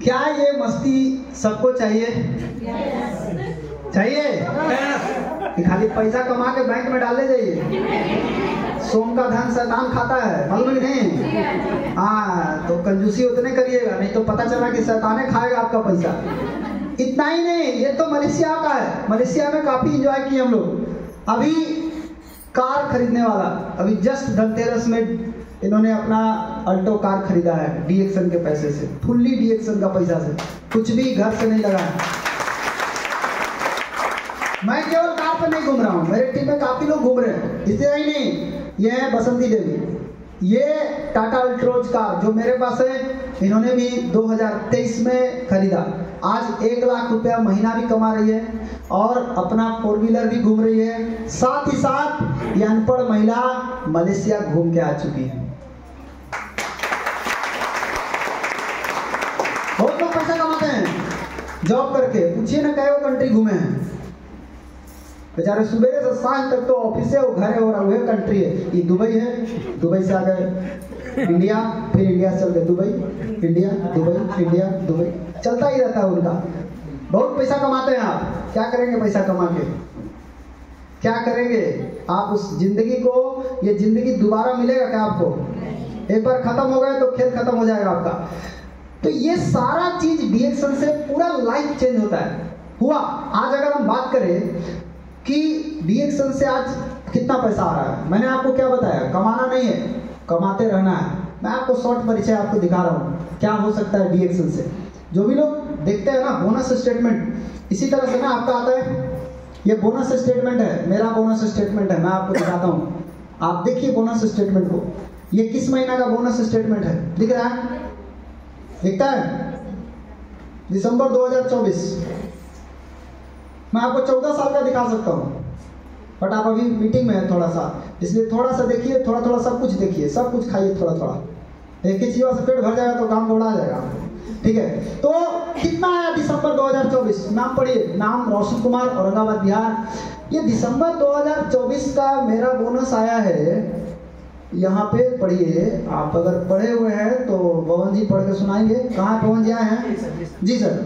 क्या ये मस्ती सबको चाहिए? चाहिए कि खाली पैसा कमा के बैंक में डाले जाइए? सोम का धन शैतान खाता है, मालूम नहीं? हाँ, तो कंजूसी उतने करिएगा, नहीं तो पता चला कि शैताने खाएगा आपका पैसा। इतना ही नहीं, ये तो मलेशिया का है। मलेशिया में काफी एंजॉय किए हम लोग। अभी कार खरीदने वाला, अभी जस्ट धनतेरस में इन्होंने अपना अल्टो कार खरीदा है डीएक्सन के पैसे से, फुल्ली डीएक्सन का पैसा से, कुछ भी घर से नहीं लगा है। मैं केवल कार पे नहीं घूम रहा हूँ, मेरे टीम में काफी लोग घूम रहे हैं। इतना ही नहीं, ये है बसंती देवी, ये टाटा अल्ट्रोज कार जो मेरे पास है, इन्होंने भी 2023 में खरीदा। आज 1 लाख रुपया महीना भी कमा रही है और अपना 4 व्हीलर भी घूम रही है। साथ ही साथ ये अनपढ़ महिला मलेशिया घूम के आ चुकी है। बहुत लोग पैसा कमाते हैं जॉब करके, पूछिए ना कई कंट्री घूमे हैं बेचारे। सुबह से सांझ तक तो ऑफिस है, वो घर है, और वह कंट्री है। ये दुबई है, दुबई से आ गए इंडिया, फिर इंडिया से चल गए Dubai, India Dubai, India Dubai, चलता ही रहता है उनका। बहुत पैसा कमाते हैं आप। क्या करेंगे पैसा कमा के? क्या करेंगे आप उस जिंदगी को? ये जिंदगी दोबारा मिलेगा क्या आपको? एक बार खत्म हो गए तो खेल खत्म हो जाएगा आपका। तो ये सारा चीज डीएक्सन से पूरा लाइफ चेंज होता है। हुआ आज अगर हम बात करें कि डीएक्सन से आज कितना पैसा आ रहा है, मैंने आपको क्या बताया? कमाना नहीं है, कमाते रहना है। मैं आपको शॉर्ट परिचय आपको दिखा रहा हूँ क्या हो सकता है डीएक्सन से। जो भी लोग देखते हैं ना बोनस स्टेटमेंट, इसी तरह से ना आपका आता है। ये बोनस स्टेटमेंट है, मेरा बोनस स्टेटमेंट है, मैं आपको दिखाता हूँ। आप देखिए बोनस स्टेटमेंट को। ये किस महीना का बोनस स्टेटमेंट है? दिख रहा है? दिखता है? दिसंबर 2024। मैं आपको 14 साल का दिखा सकता हूँ, बट आप अभी मीटिंग में है थोड़ा सा, इसलिए थोड़ा सा देखिए, थोड़ा थोड़ा सब कुछ देखिए, सब कुछ खाइए थोड़ा थोड़ा। एक ही चीज़ों से पेट भर जाएगा तो काम दौड़ा जाएगा, ठीक है? तो कितना आया दिसंबर 2024? नाम पढ़िए, नाम रोशन कुमार, औरंगाबाद बिहार। ये दिसंबर 2024 का मेरा बोनस आया है। यहाँ पे पढ़िए, आप अगर पढ़े हुए हैं तो पवन जी पढ़ के सुनाएंगे। कहाँ पवन जी आए हैं? जी सर।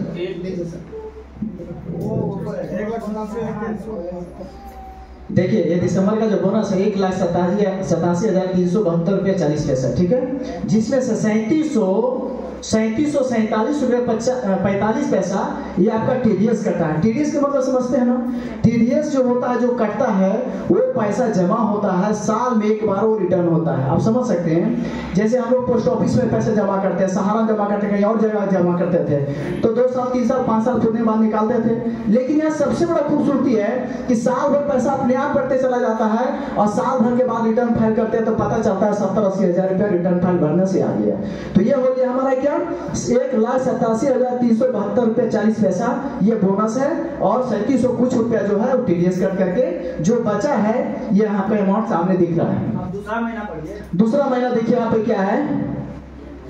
देखिए ये दिसंबर का जो बोनस है 1,87,372 रुपया 40 पैसा, ठीक है? जिसमें से 3747 रुपये 45 पैसा ये आपका टीडीएस कटा है। टीडीएस का मतलब समझते हैं ना? टीडीएस जो होता है, जो कटता है, वो पैसा जमा होता है, साल में एक बार वो रिटर्न होता है। आप समझ सकते हैं? जैसे हम लोग पोस्ट ऑफिस में पैसे जमा करते हैं, सहारा जमा करते हैं, कहीं और जगह जमा करते थे, तो 2 साल 3 साल 5 साल खुदने बाद निकालते थे। लेकिन यहाँ सबसे बड़ा खूबसूरती है कि साल भर पैसा अपने आप बढ़ते चला जाता है और साल भर के बाद रिटर्न फाइल करते हैं तो पता चलता है 70-80 हज़ार रुपया रिटर्न फाइल भरने से आ गया। तो ये हो गया हमारा क्या, 1,87,372 रुपया 40 पैसा ये बोनस है, और 3700 कुछ रुपया जो है वो टीडीएस कट करके जो बचा है ये यहाँ पे अमाउंट सामने दिख रहा है। दूसरा महीना पढ़िए। दूसरा महीना देखिए यहाँ पे क्या है,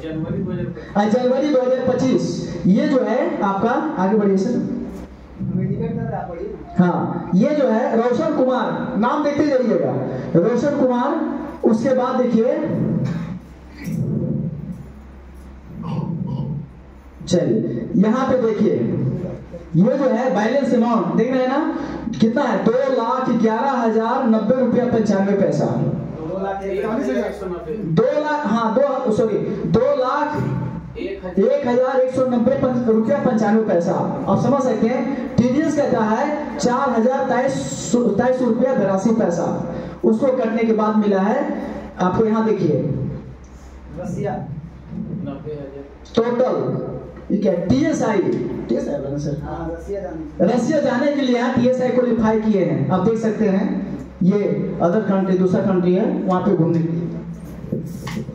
जनवरी 2025। ये जो है आपका, आगे बढ़िए सर। हाँ, ये जो है रोशन कुमार, नाम देखते जाइएगा, रोशन कुमार। उसके बाद देखिए, चलिए यहाँ पे देखिए, ये जो है बैलेंस अमाउंट देख रहे हैं ना, कितना है? 2,11,090 रुपया 95 पैसा। 2,01,90 रुपया 95 पैसा। आप समझ सकते हैं? टीडीएस कहता है 4,023 रुपया 82 पैसा। उसको कटने के बाद मिला है आपको, यहाँ देखिए टोटल क्या टीएसआई ना सर, रसिया जाने के लिए यहाँ टीएसआई क्वालिफाई किए हैं। आप देख सकते हैं ये अदर कंट्री, दूसरा कंट्री है, वहाँ पे घूमने के लिए।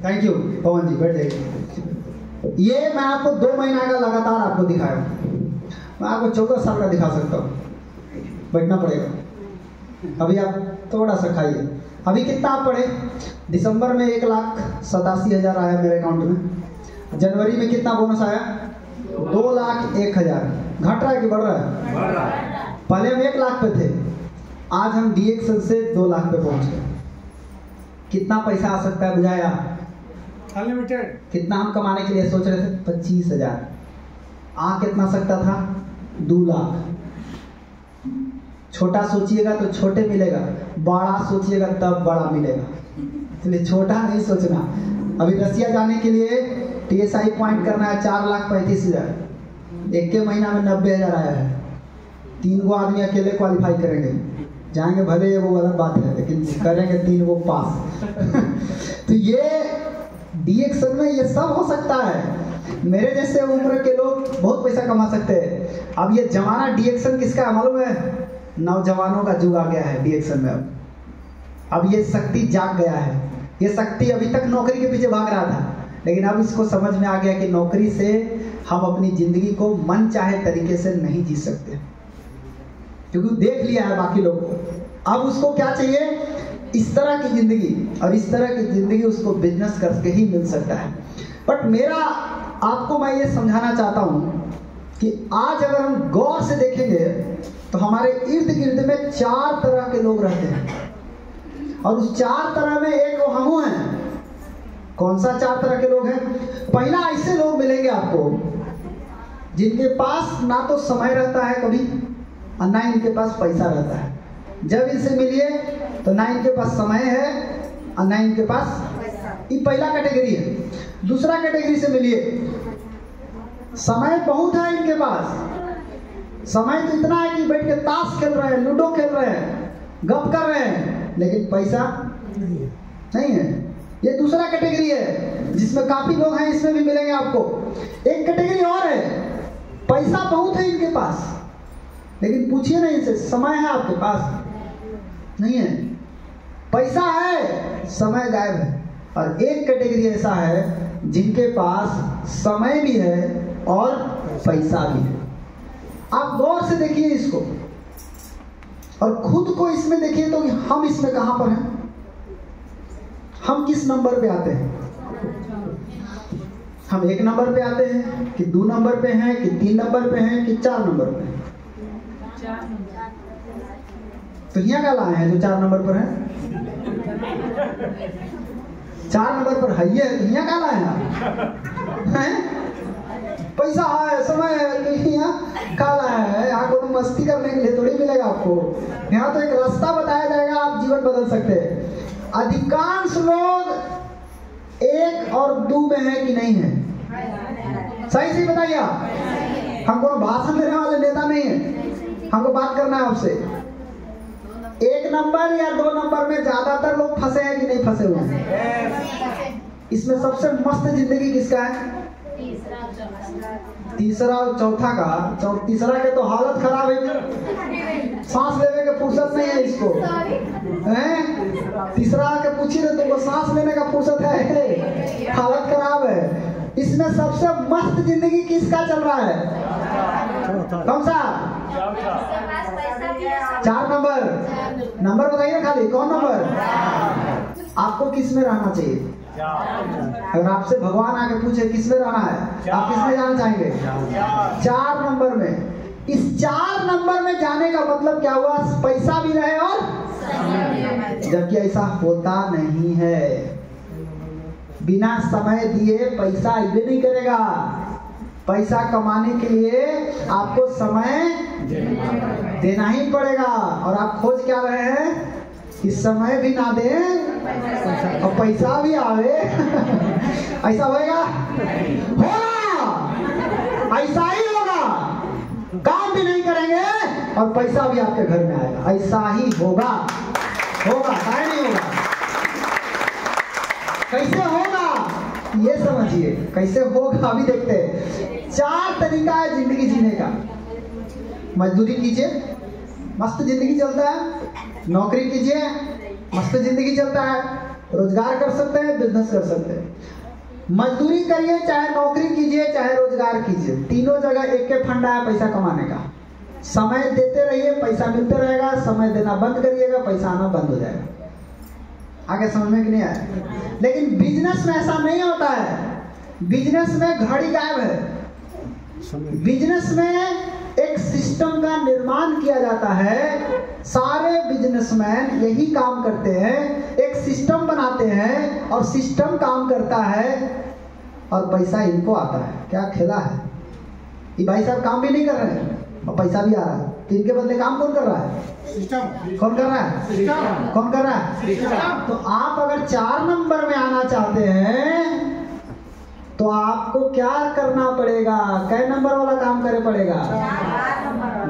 थैंक यू पवन जी, बैठ जाइए। ये मैं आपको 2 महीना का लगातार आपको दिखाया, मैं आपको 14 साल का दिखा सकता हूँ। बैठना पड़ेगा। अभी आप थोड़ा सा खाइए। अभी कितना आप पढ़े? दिसंबर में 1,87,000 आया मेरे अकाउंट में। जनवरी में कितना बोनस आया? 2,01,000। घट रहा है कि बढ़ रहा है? बढ़ रहा है। पहले हम 1 लाख पे थे, आज हम डीएक्सन से 2 लाख पे पहुंच गए। कितना पैसा आ सकता है बुझाया? अनलिमिटेड। कितना हम कमाने के लिए सोच रहे थे? 25,000। आ कितना सकता था? 2 लाख। छोटा सोचिएगा तो छोटे मिलेगा, बड़ा सोचिएगा तब बड़ा मिलेगा, इसलिए छोटा नहीं सोचना। अभी रसिया जाने के लिए TSI पॉइंट करना है 4,35,000, एक के महीना में 90,000 आया है। 3 गो आदमी अकेले क्वालिफाई करेंगे, जाएंगे भले ये वो गलत बात है, लेकिन करेंगे 3 गो पास। तो ये DXN में ये सब हो सकता है। मेरे जैसे उम्र के लोग बहुत पैसा कमा सकते हैं। अब ये जमाना DXN किसका है मालूम है? नौजवानों का युग आ गया है DXN में। अब ये शक्ति जाग गया है। ये शक्ति अभी तक नौकरी के पीछे भाग रहा था, लेकिन अब इसको समझ में आ गया कि नौकरी से हम अपनी जिंदगी को मन चाहे तरीके से नहीं जी सकते, क्योंकि देख लिया है बाकी लोग को। अब उसको क्या चाहिए? इस तरह की जिंदगी, और इस तरह की जिंदगी उसको बिजनेस करके ही मिल सकता है। बट मेरा आपको मैं ये समझाना चाहता हूँ कि आज अगर हम गौर से देखेंगे तो हमारे इर्द गिर्द में 4 तरह के लोग रहते हैं, और उस 4 तरह में एक हम हैं। कौन सा 4 तरह के लोग हैं? पहला, ऐसे लोग मिलेंगे आपको जिनके पास ना तो समय रहता है कभी, और ना इनके पास पैसा रहता है। जब इनसे मिलिए तो ना इनके पास समय है और ना इनके पास, ये पहला कैटेगरी है। दूसरा कैटेगरी से मिलिए, समय बहुत है इनके पास, समय तो इतना है कि बैठ के ताश खेल रहे हैं, लूडो खेल रहे हैं, गप कर रहे हैं, लेकिन पैसा नहीं है। ये दूसरा कैटेगरी है जिसमें काफी लोग हैं, इसमें भी मिलेंगे आपको। एक कैटेगरी और है, पैसा बहुत है इनके पास, लेकिन पूछिए ना इनसे, समय है आपके पास? नहीं है। पैसा है, समय गायब है। और एक कैटेगरी ऐसा है जिनके पास समय भी है और पैसा भी है। आप गौर से देखिए इसको, और खुद को इसमें देखिए तो हम इसमें कहां पर हैं? हम किस नंबर पे आते हैं? हम 1 नंबर पे आते हैं कि 2 नंबर पे हैं कि 3 नंबर पे हैं कि 4 नंबर पे हैं? तो यहाँ क्या लाए हैं जो 4 नंबर पर है? 4 नंबर पर है, यहाँ क्या लाए हैं? पैसा है, समय है, तो यहाँ क्या लाए हैं? यहाँ को मस्ती करने के लिए थोड़ी मिलेगा आपको। यहाँ तो एक रास्ता बताया जाएगा, आप जीवन बदल सकते हैं। अधिकांश लोग 1 और 2 में है कि नहीं है? सही से बताइए आप। हम कोनो भाषण देने वाले नेता नहीं है, हमको बात करना है आपसे। 1 नंबर या 2 नंबर में ज्यादातर लोग फंसे हैं कि नहीं फंसे हुए हैं? इसमें सबसे मस्त जिंदगी किसका है? तीसरा और चौथा का। तीसरा के तो हालत खराब है, सांस लेने के फुर्सत नहीं है इसको, हैं? तीसरा के पूछिए तो तुमको सांस लेने का फुर्सत है? हालत खराब है। इसमें सबसे मस्त जिंदगी किसका चल रहा है? कौन सा? 4 नंबर बताइए खाली, कौन नंबर? आपको किस में रहना चाहिए? अगर आपसे भगवान आके पूछे किस में रहना है, आप किस में जाना चाहेंगे? 4 नंबर में। इस 4 नंबर में जाने का मतलब क्या हुआ? पैसा भी रहे और, जबकि ऐसा होता नहीं है। बिना समय दिए पैसा आइबे नहीं करेगा। पैसा कमाने के लिए आपको समय देना ही पड़ेगा, और आप खोज क्या रहे हैं? कि समय भी ना दें और पैसा भी आवे। ऐसा होगा? ऐसा ही होगा। काम भी नहीं करेंगे और पैसा भी आपके घर में आएगा। ऐसा ही होगा, शायद नहीं होगा। कैसे होगा ये समझिए, कैसे होगा अभी देखते हैं। 4 तरीका है जिंदगी जीने का। मजदूरी कीजिए, मस्त जिंदगी चलता है। नौकरी कीजिए, मस्त जिंदगी चलता है। रोजगार कर सकते हैं, बिजनेस कर सकते हैं। मजदूरी करिए, चाहे नौकरी कीजिए, चाहे रोजगार कीजिए, तीनों जगह एक के फंडा है पैसा कमाने का। समय देते रहिए, पैसा मिलते रहेगा। समय देना बंद करिएगा, पैसा आना बंद हो जाएगा। आगे समझ में कि नहीं आया? लेकिन बिजनेस में ऐसा नहीं होता है। बिजनेस में घड़ी गायब है। बिजनेस में एक सिस्टम का निर्माण किया जाता है। सारे बिजनेसमैन यही काम करते हैं, एक सिस्टम बनाते हैं और सिस्टम काम करता है और पैसा इनको आता है। क्या खेला है? ये भाई साहब काम भी नहीं कर रहे हैं और पैसा भी आ रहा है, तो इनके बदले काम कौन कर रहा है? कौन कर रहा है? कौन कर रहा है? तो आप अगर 4 नंबर में आना चाहते हैं तो आपको क्या करना पड़ेगा? कै नंबर वाला काम करे पड़ेगा?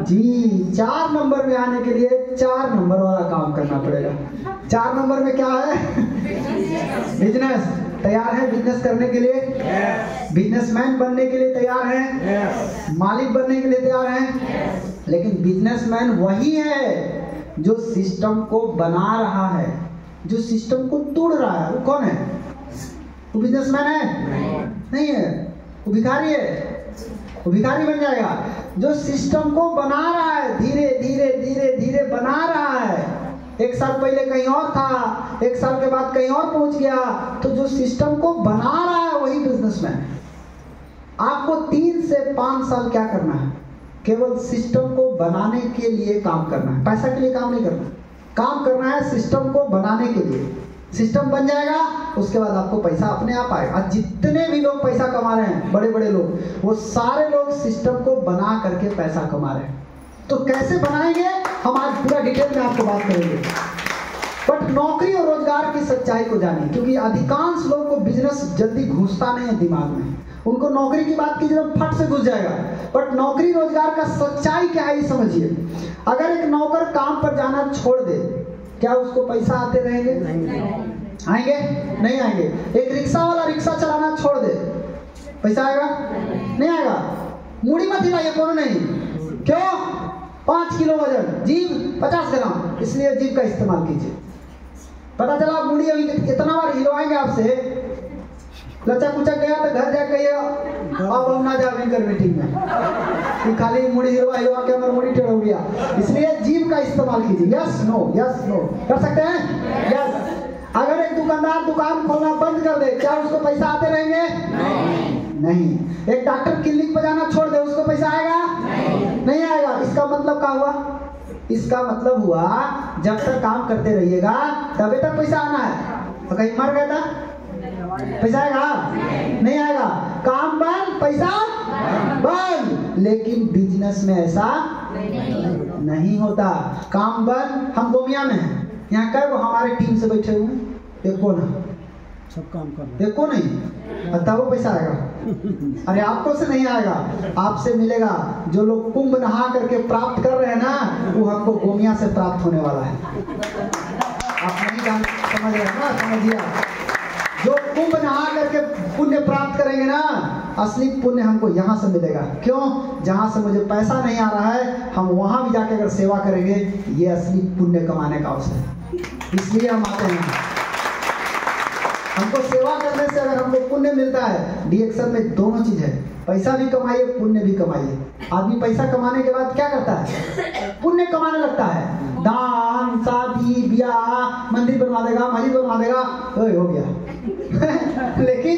जी, 4 नंबर में आने के लिए 4 नंबर वाला काम करना पड़ेगा। 4 नंबर में क्या है? बिजनेस। तैयार है बिजनेस करने के लिए? बिजनेसमैन बनने के लिए तैयार है? मालिक बनने के लिए तैयार है? लेकिन बिजनेसमैन वही है जो सिस्टम को बना रहा है, जो सिस्टम को तोड़ रहा है। वो कौन है? वो बिजनेसमैन है? नहीं है, वो भिखारी है। वो भिखारी बन जाएगा जो सिस्टम को बना रहा है, धीरे धीरे धीरे धीरे बना रहा है। 1 साल पहले कहीं और था, 1 साल के बाद कहीं और पहुंच गया, तो जो सिस्टम को बना रहा है वही बिजनेसमैन। आपको 3 से 5 साल क्या करना है? केवल सिस्टम को बनाने के लिए काम करना है, पैसा के लिए काम नहीं करना। काम करना है सिस्टम को बनाने के लिए। सिस्टम बन जाएगा, उसके बाद आपको पैसा अपने आप आएगा। आज जितने भी लोग पैसा कमा रहे हैं, बड़े बड़े लोग, वो सारे लोग सिस्टम को बना करके पैसा कमा रहे हैं। तो कैसे बनाएंगे, हम आज पूरा डिटेल में आपको बात करेंगे। बट नौकरी और रोजगार की सच्चाई को जानिए, क्योंकि अधिकांश लोग को बिजनेस जल्दी घुसता नहीं है दिमाग में। उनको नौकरी की बात की जब फट से घुस जाएगा। बट नौकरी रोजगार का सच्चाई क्या है ये समझिए। अगर एक नौकर काम पर जाना छोड़ दे, क्या उसको पैसा आते रहेंगे? आएंगे? नहीं आएंगे। एक रिक्शा वाला रिक्शा चलाना छोड़ दे, पैसा आएगा? नहीं आएगा। मूड़ी मत हिलाइए, कोनो नहीं। क्यों? 5 किलो वजन, जीभ 50 ग्राम, इसलिए जीभ का इस्तेमाल कीजिए। पता चला मूड़ी अभी इतना बार हिलवाएंगे आपसे, लचा कुचक गया तो घर जाके अब हम ना जाए मीटिंग में कि खाली मुड़ी हिलवा हिलवा के हमारा मुड़ी टेढ़ हो गया। इसलिए जीभ का इस्तेमाल कीजिए। यस नो, यस नो, कर सकते हैं? यस। अगर एक दुकानदार दुकान खोलना बंद कर दे, क्या उसको पैसा आते रहेंगे? नहीं। एक डॉक्टर क्लिनिक पर जाना छोड़ दे, उसको पैसा आएगा? नहीं आएगा। इसका मतलब क्या हुआ? इसका मतलब हुआ जब तक काम करते रहिएगा तभी तक पैसा आना है। तो कहीं मर गया था, पैसा आएगा? नहीं आएगा। काम बंद, पैसा बंद। लेकिन बिजनेस में ऐसा नहीं होता। काम बंद। हम गोमिया में हैं, यहाँ कई वो हमारे टीम से बैठे हुए हैं, एको ना, सब काम कर रहे हैं, एको नहीं, तब वो पैसा आएगा। अरे आपको से नहीं आएगा, आपसे मिलेगा। जो लोग कुंभ नहा करके प्राप्त कर रहे हैं ना, वो हमको गोमिया से प्राप्त होने वाला है। आप नहीं जान समझ रहे हैं ना? समझिए, जो कुंभ नहा करके पुण्य प्राप्त करेंगे ना, असली पुण्य हमको यहाँ से मिलेगा। क्यों? जहाँ से मुझे पैसा नहीं आ रहा है, हम वहाँ भी जाके अगर सेवा करेंगे, ये असली पुण्य कमाने का अवसर है। इसलिए हम आते हैं। हमको सेवा करने से अगर हमको पुण्य मिलता है, डीएक्शन में दोनों चीज है, पैसा भी कमाइए, पुण्य भी कमाइए। आदमी पैसा कमाने के बाद क्या करता है? पुण्य कमाने लगता है। दान, शादी, ब्याह, मंदिर बनवा देगा, मस्जिद बनवा देगा, हो गया। लेकिन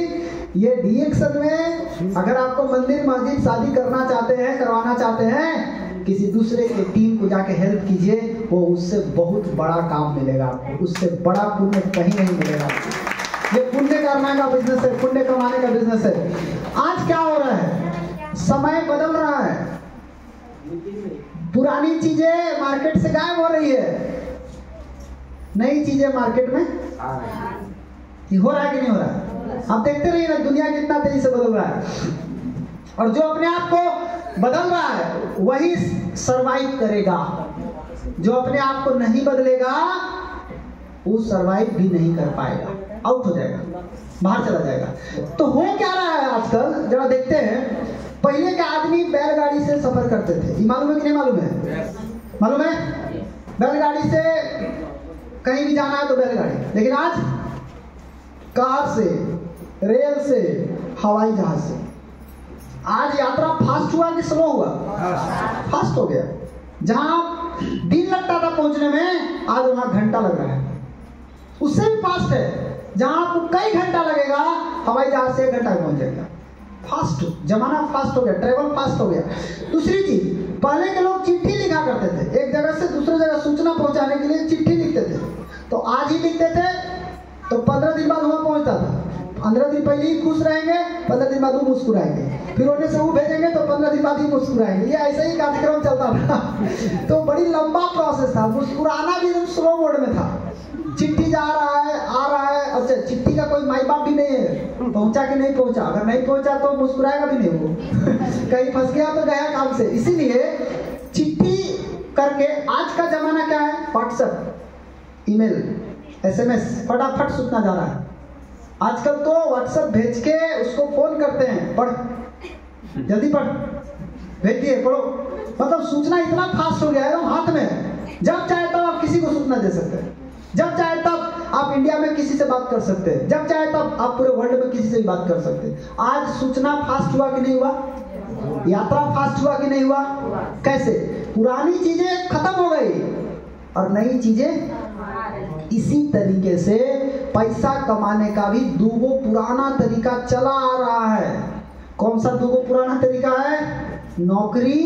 ये डीएक्शन में अगर आपको मंदिर, मस्जिद, शादी करना चाहते हैं, करवाना चाहते हैं, किसी दूसरे के टीम को जाके हेल्प कीजिए, वो उससे बहुत बड़ा काम मिलेगा आपको। उससे बड़ा पुण्य कहीं नहीं मिलेगा। ये पुण्य करने का बिजनेस है, पुण्य कमाने का बिजनेस है। आज क्या हो रहा है? समय बदल रहा है, पुरानी चीजें मार्केट से गायब हो रही है, नई चीजें मार्केट में ये हो रहा है कि नहीं हो रहा है? आप देखते रहिए ना, दुनिया कितना तेजी से बदल रहा है। और जो अपने आप को बदल रहा है वही सरवाइव करेगा। जो अपने आप को नहीं बदलेगा वो सरवाइव भी नहीं कर पाएगा, आउट हो जाएगा, बाहर चला जाएगा। तो हो क्या रहा है आजकल, जरा देखते हैं। पहले के आदमी बैलगाड़ी से सफर करते थे, ये मालूम है कि नहीं मालूम है? मालूम है? बैलगाड़ी से कहीं भी जाना है तो बैलगाड़ी। लेकिन आज कार से, रेल से, हवाई जहाज से। आज यात्रा फास्ट हुआ कि स्लो हुआ? फास्ट हो गया। जहां दिन लगता था पहुंचने में, आज वहां घंटा लग रहा है। उससे भी फास्ट है। जहां आपको कई घंटा लगेगा, हवाई जहाज से 1 घंटा में पहुंच जाएगा। फास्ट, जमाना फास्ट हो गया, ट्रेवल फास्ट हो गया। दूसरी चीज, पहले के लोग चिट्ठी लिखा करते थे, एक जगह से दूसरी जगह सूचना पहुंचाने के लिए चिट्ठी लिखते थे। तो आज ही लिखते थे तो 15 दिन बाद वहां पहुंचता था। 15 दिन पहले ही खुश रहेंगे, 15 दिन बाद वो मुस्कुराएंगे, फिर उन्हें से वो भेजेंगे तो 15 दिन बाद बाद ही मुस्कुराएंगे, ये ऐसा ही कार्यक्रम चलता था। तो बड़ी लंबा प्रोसेस था, मुस्कुराना भी एकदम स्लो मोड में था। चिट्ठी जा रहा है, आ रहा है, अच्छा चिट्ठी का कोई माई बाप भी नहीं है, पहुंचा कि नहीं पहुंचा, अगर नहीं पहुंचा तो मुस्कुराएगा भी नहीं वो कहीं फंस गया तो गया काम से। इसीलिए चिट्ठी करके, आज का जमाना क्या है, व्हाट्सएप, ईमेल, एसएमएस, फटाफट सूचना जा रहा है। आजकल तो व्हाट्सएप भेज के उसको फोन करते हैं, पढ़ जल्दी पढ़, भेज दिए पढ़ो, मतलब सूचना इतना फास्ट हो गया है हाथ में, जब चाहे तब आप किसी को सूचना दे सकते हैं, जब चाहे तब आप इंडिया में किसी से बात कर सकते हैं, जब चाहे तब आप पूरे वर्ल्ड में किसी से भी बात कर सकते हैं। आज सूचना फास्ट हुआ कि नहीं हुआ, यात्रा फास्ट हुआ कि नहीं हुआ, कैसे, पुरानी चीजें खत्म हो गई और नई चीजें। इसी तरीके से पैसा कमाने का भी दूगो पुराना तरीका चला आ रहा है। कौन सा दूगो पुराना तरीका है, नौकरी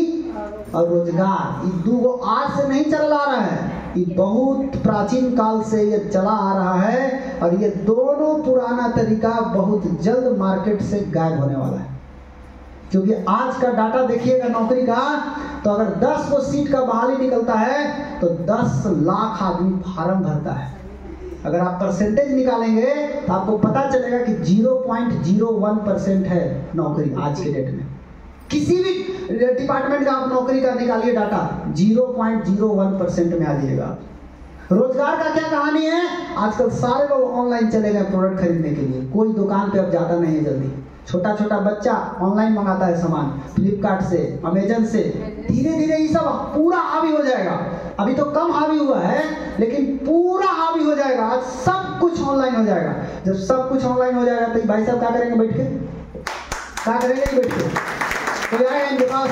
और रोजगार। ये दूगो आज से नहीं चला आ रहा है, ये बहुत प्राचीन काल से ये चला आ रहा है और ये दोनों पुराना तरीका बहुत जल्द मार्केट से गायब होने वाला है। क्योंकि आज का डाटा देखिएगा नौकरी का, तो अगर 10 को सीट का बहाली निकलता है तो 10 लाख आदमी फार्म भरता है। अगर आप परसेंटेज निकालेंगे तो आपको पता चलेगा कि 0.01% है नौकरी आज के डेट में। किसी भी डिपार्टमेंट का आप नौकरी का निकालिए डाटा, 0.01% में आ जाइएगा। रोजगार का क्या कहानी है, आजकल सारे लोग ऑनलाइन चले गए प्रोडक्ट खरीदने के लिए, कोई दुकान पे अब जाता नहीं है जल्दी। छोटा छोटा बच्चा ऑनलाइन मंगाता है सामान, फ्लिपकार्ट से, अमेजन से। धीरे धीरे ये सब पूरा हावी हो जाएगा। अभी तो कम हावी हुआ है लेकिन पूरा हावी हो जाएगा। आज सब कुछ ऑनलाइन हो जाएगा। जब सब कुछ ऑनलाइन हो जाएगा तो भाई साहब क्या करेंगे बैठ के, क्या करेंगे बैठ के, तो आएगा इनके पास,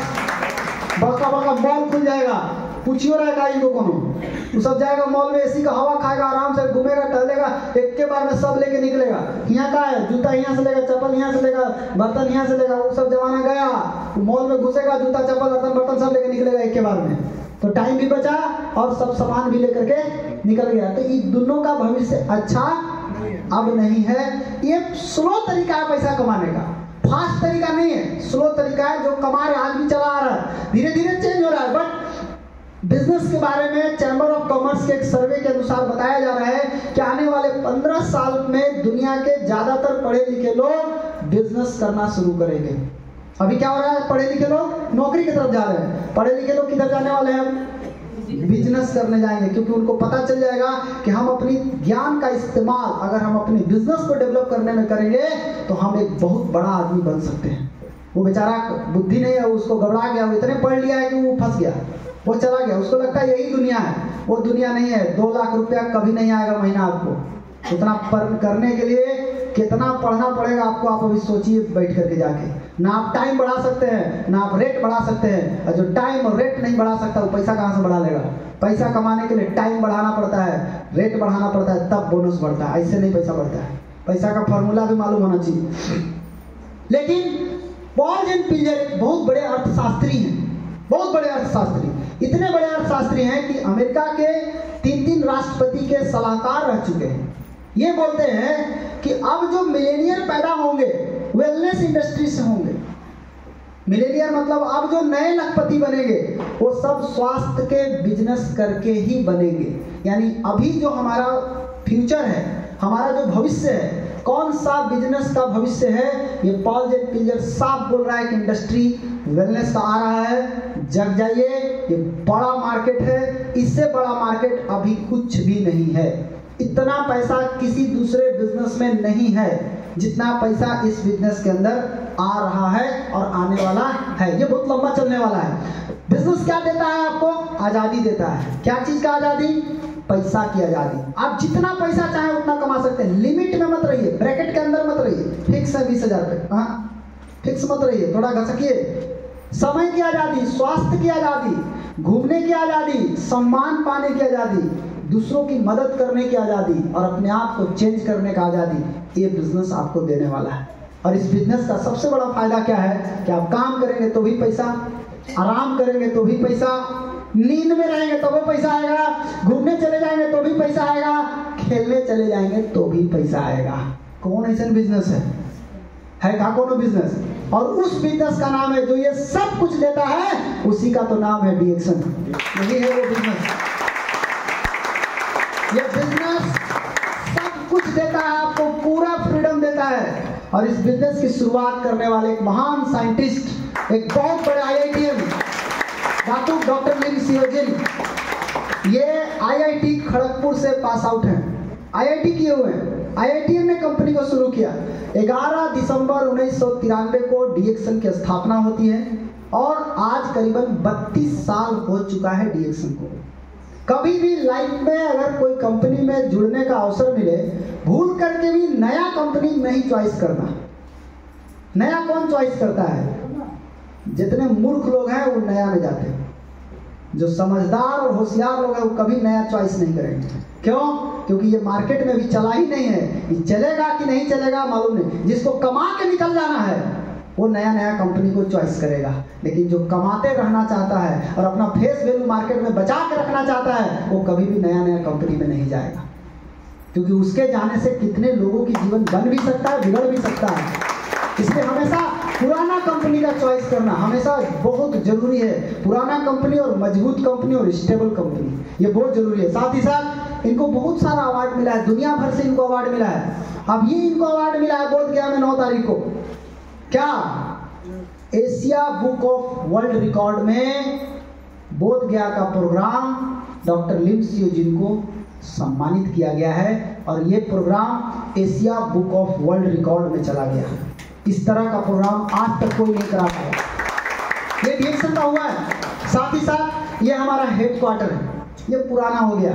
बड़का बड़का मॉल खुल जाएगा, पूछियो रहेगा इनको कोनो, वो सब जाएगा मॉल में, एसी का हवा खाएगा, आराम से घूमेगा, टहलेगा, एक के बार में सब लेके निकलेगा। यहाँ का है, जूता यहाँ से लेगा, चप्पल यहाँ से लेगा, बर्तन यहाँ से लेगा, वो सब जमाना गया। मॉल में घुसेगा, जूता चप्पल बर्तन सब लेके निकलेगा एक के बार में, तो टाइम भी बचा और सब सामान भी लेकर के निकल गया। तो ये दोनों का भविष्य अच्छा अब नहीं है। ये स्लो तरीका है पैसा कमाने का, फास्ट तरीका नहीं है, स्लो तरीका है जो कमा रहे आज भी चला आ रहा है, धीरे धीरे चेंज हो रहा है। बट बिजनेस के बारे में चैम्बर ऑफ कॉमर्स के एक सर्वे के अनुसार बताया जा रहा है कि आने वाले 15 साल में दुनिया के ज्यादातर पढ़े लिखे लोग बिजनेस करना शुरू करेंगे। अभी क्या हो रहा है, पढ़े लिखे लोग नौकरी की तरफ जा रहे हैं, पढ़े लिखे लोग किधर जाने वाले हैं, बिजनेस करने जाएंगे। क्योंकि उनको पता चल जाएगा कि हम अपनी ज्ञान का इस्तेमाल अगर हम अपने बिजनेस को डेवलप करने में करेंगे तो हम एक बहुत बड़ा आदमी बन सकते हैं। वो बेचारा बुद्धि नहीं है, उसको घबरा गया, वो इतने पढ़ लिया है कि वो फंस गया, वो चला गया, उसको लगता है यही दुनिया है। वो दुनिया नहीं है। 2 लाख रुपया कभी नहीं आएगा महीना आपको। उतना पर करने के लिए कितना पढ़ना पड़ेगा आपको, आप अभी सोचिए बैठ करके जाके। ना आप टाइम बढ़ा सकते हैं, ना आप रेट बढ़ा सकते हैं। और जो टाइम और रेट नहीं बढ़ा सकता वो पैसा कहाँ से बढ़ा लेगा। पैसा कमाने के लिए टाइम बढ़ाना पड़ता है, रेट बढ़ाना पड़ता है, तब बोनस बढ़ता है, ऐसे नहीं पैसा बढ़ता है। पैसा का फॉर्मूला भी मालूम होना चाहिए। लेकिन पॉल जेन पिल्जर एक बहुत बड़े अर्थशास्त्री हैं, बहुत बड़े अर्थशास्त्री, इतने बड़े अर्थशास्त्री हैं कि अमेरिका के 3 राष्ट्रपति के सलाहकार रह चुके हैं। ये बोलते हैं कि अब जो मिलेनियर पैदा होंगे वेलनेस इंडस्ट्री से होंगे। मिलेनियर मतलब अब जो नए लखपति बनेंगे वो सब स्वास्थ्य के बिजनेस करके ही बनेंगे। यानी अभी जो हमारा फ्यूचर है, हमारा जो भविष्य है, कौन सा बिजनेस का भविष्य है, ये पॉल जेन पिल्जर साफ बोल रहा है कि इंडस्ट्री वेलनेस का आ रहा है। जग जाइए, ये बड़ा मार्केट है, इससे बड़ा मार्केट अभी कुछ भी नहीं है। इतना पैसा किसी दूसरे बिजनेस में नहीं है जितना पैसा इस बिजनेस के अंदर आ रहा है और आने वाला है। ये बहुत लंबा चलने वाला है। बिजनेस क्या देता है आपको, आजादी देता है। क्या चीज का आजादी, पैसा की आजादी। आप जितना पैसा चाहे उतना कमा सकते हैं, लिमिट में मत रहिए, ब्रैकेट के अंदर मत रहिए। फिक्स है 20,000 रुपये, हाँ फिक्स मत रहिए, थोड़ा घसकिए। समय की आजादी, स्वास्थ्य की आजादी, घूमने की आजादी, सम्मान पाने की आजादी, दूसरों की मदद करने की आजादी और अपने आप को चेंज करने का आजादी, ये बिजनेस आपको देने वाला है। और इस बिजनेस का सबसे बड़ा फायदा क्या है कि आप काम करेंगे तो भी पैसा, आराम करेंगे तो भी पैसा, नींद में रहेंगे तो भी पैसा आएगा, घूमने चले जाएंगे तो भी पैसा आएगा, खेलने चले जाएंगे तो भी पैसा आएगा। कौन ऐसा बिजनेस है कहा कोनो बिजनेस और उस बिजनेस का नाम है जो ये सब कुछ देता है, उसी का तो नाम है डीएक्शन। यही है वो बिजनेस। ये बिजनेस सब कुछ देता है, आपको पूरा फ्रीडम देता है। और इस बिजनेस की शुरुआत करने वाले एक महान साइंटिस्ट, एक बहुत बड़े IITM डॉक्टर लिम सियोजिन, ये IIT खड़गपुर से पास आउट हैं, IIT किए हुए हैं। IITM ने कंपनी को शुरू किया। 11 दिसंबर 1993 को डीएक्शन की स्थापना होती है और आज करीबन 32 साल हो चुका है डीएक्शन को। कभी भी लाइफ में अगर कोई कंपनी में जुड़ने का अवसर मिले, भूल करके भी नया कंपनी नहीं चॉइस करना। नया कौन चॉइस करता है? जितने मूर्ख लोग हैं वो नया में जाते हैं। जो समझदार और होशियार लोग हैं वो कभी नया चॉइस नहीं करेंगे। क्यों? क्योंकि ये मार्केट में भी चला ही नहीं है। ये चलेगा कि नहीं चलेगा मालूम नहीं। जिसको कमा के निकल जाना है वो नया नया कंपनी को चॉइस करेगा, लेकिन जो कमाते रहना चाहता है और अपना फेस वैल्यू मार्केट में बचा के रखना चाहता है वो कभी भी नया नया कंपनी में नहीं जाएगा, क्योंकि उसके जाने से कितने लोगों की जीवन बन भी सकता है, बिगड़ भी सकता है। इसलिए हमेशा पुराना कंपनी का चॉइस करना हमेशा बहुत जरूरी है। पुराना कंपनी और मजबूत कंपनी और स्टेबल कंपनी, ये बहुत जरूरी है। साथ ही साथ इनको बहुत सारा अवार्ड मिला है, दुनिया भर से इनको अवार्ड मिला है। अब ये इनको अवार्ड मिला है बोधगया में 9 तारीख को। क्या? Asia Book of World Record में बोधगया का प्रोग्राम डॉक्टर लिम सियोजिन को सम्मानित किया गया है और ये programme Asia Book of World Record में चला गया है। इस तरह का प्रोग्राम आज तक कोई नहीं करा पाया। ये डीएक्शन का हुआ है। साथ ही साथ ये हमारा हेडक्वार्टर है, ये पुराना हो गया,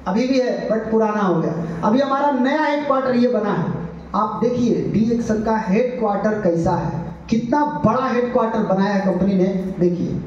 अभी भी है बट पुराना हो गया। अभी हमारा नया हेडक्वार्टर ये बना है। आप देखिए डीएक्शन का हेडक्वार्टर कैसा है, कितना बड़ा हेडक्वार्टर बनाया है कंपनी ने, देखिए।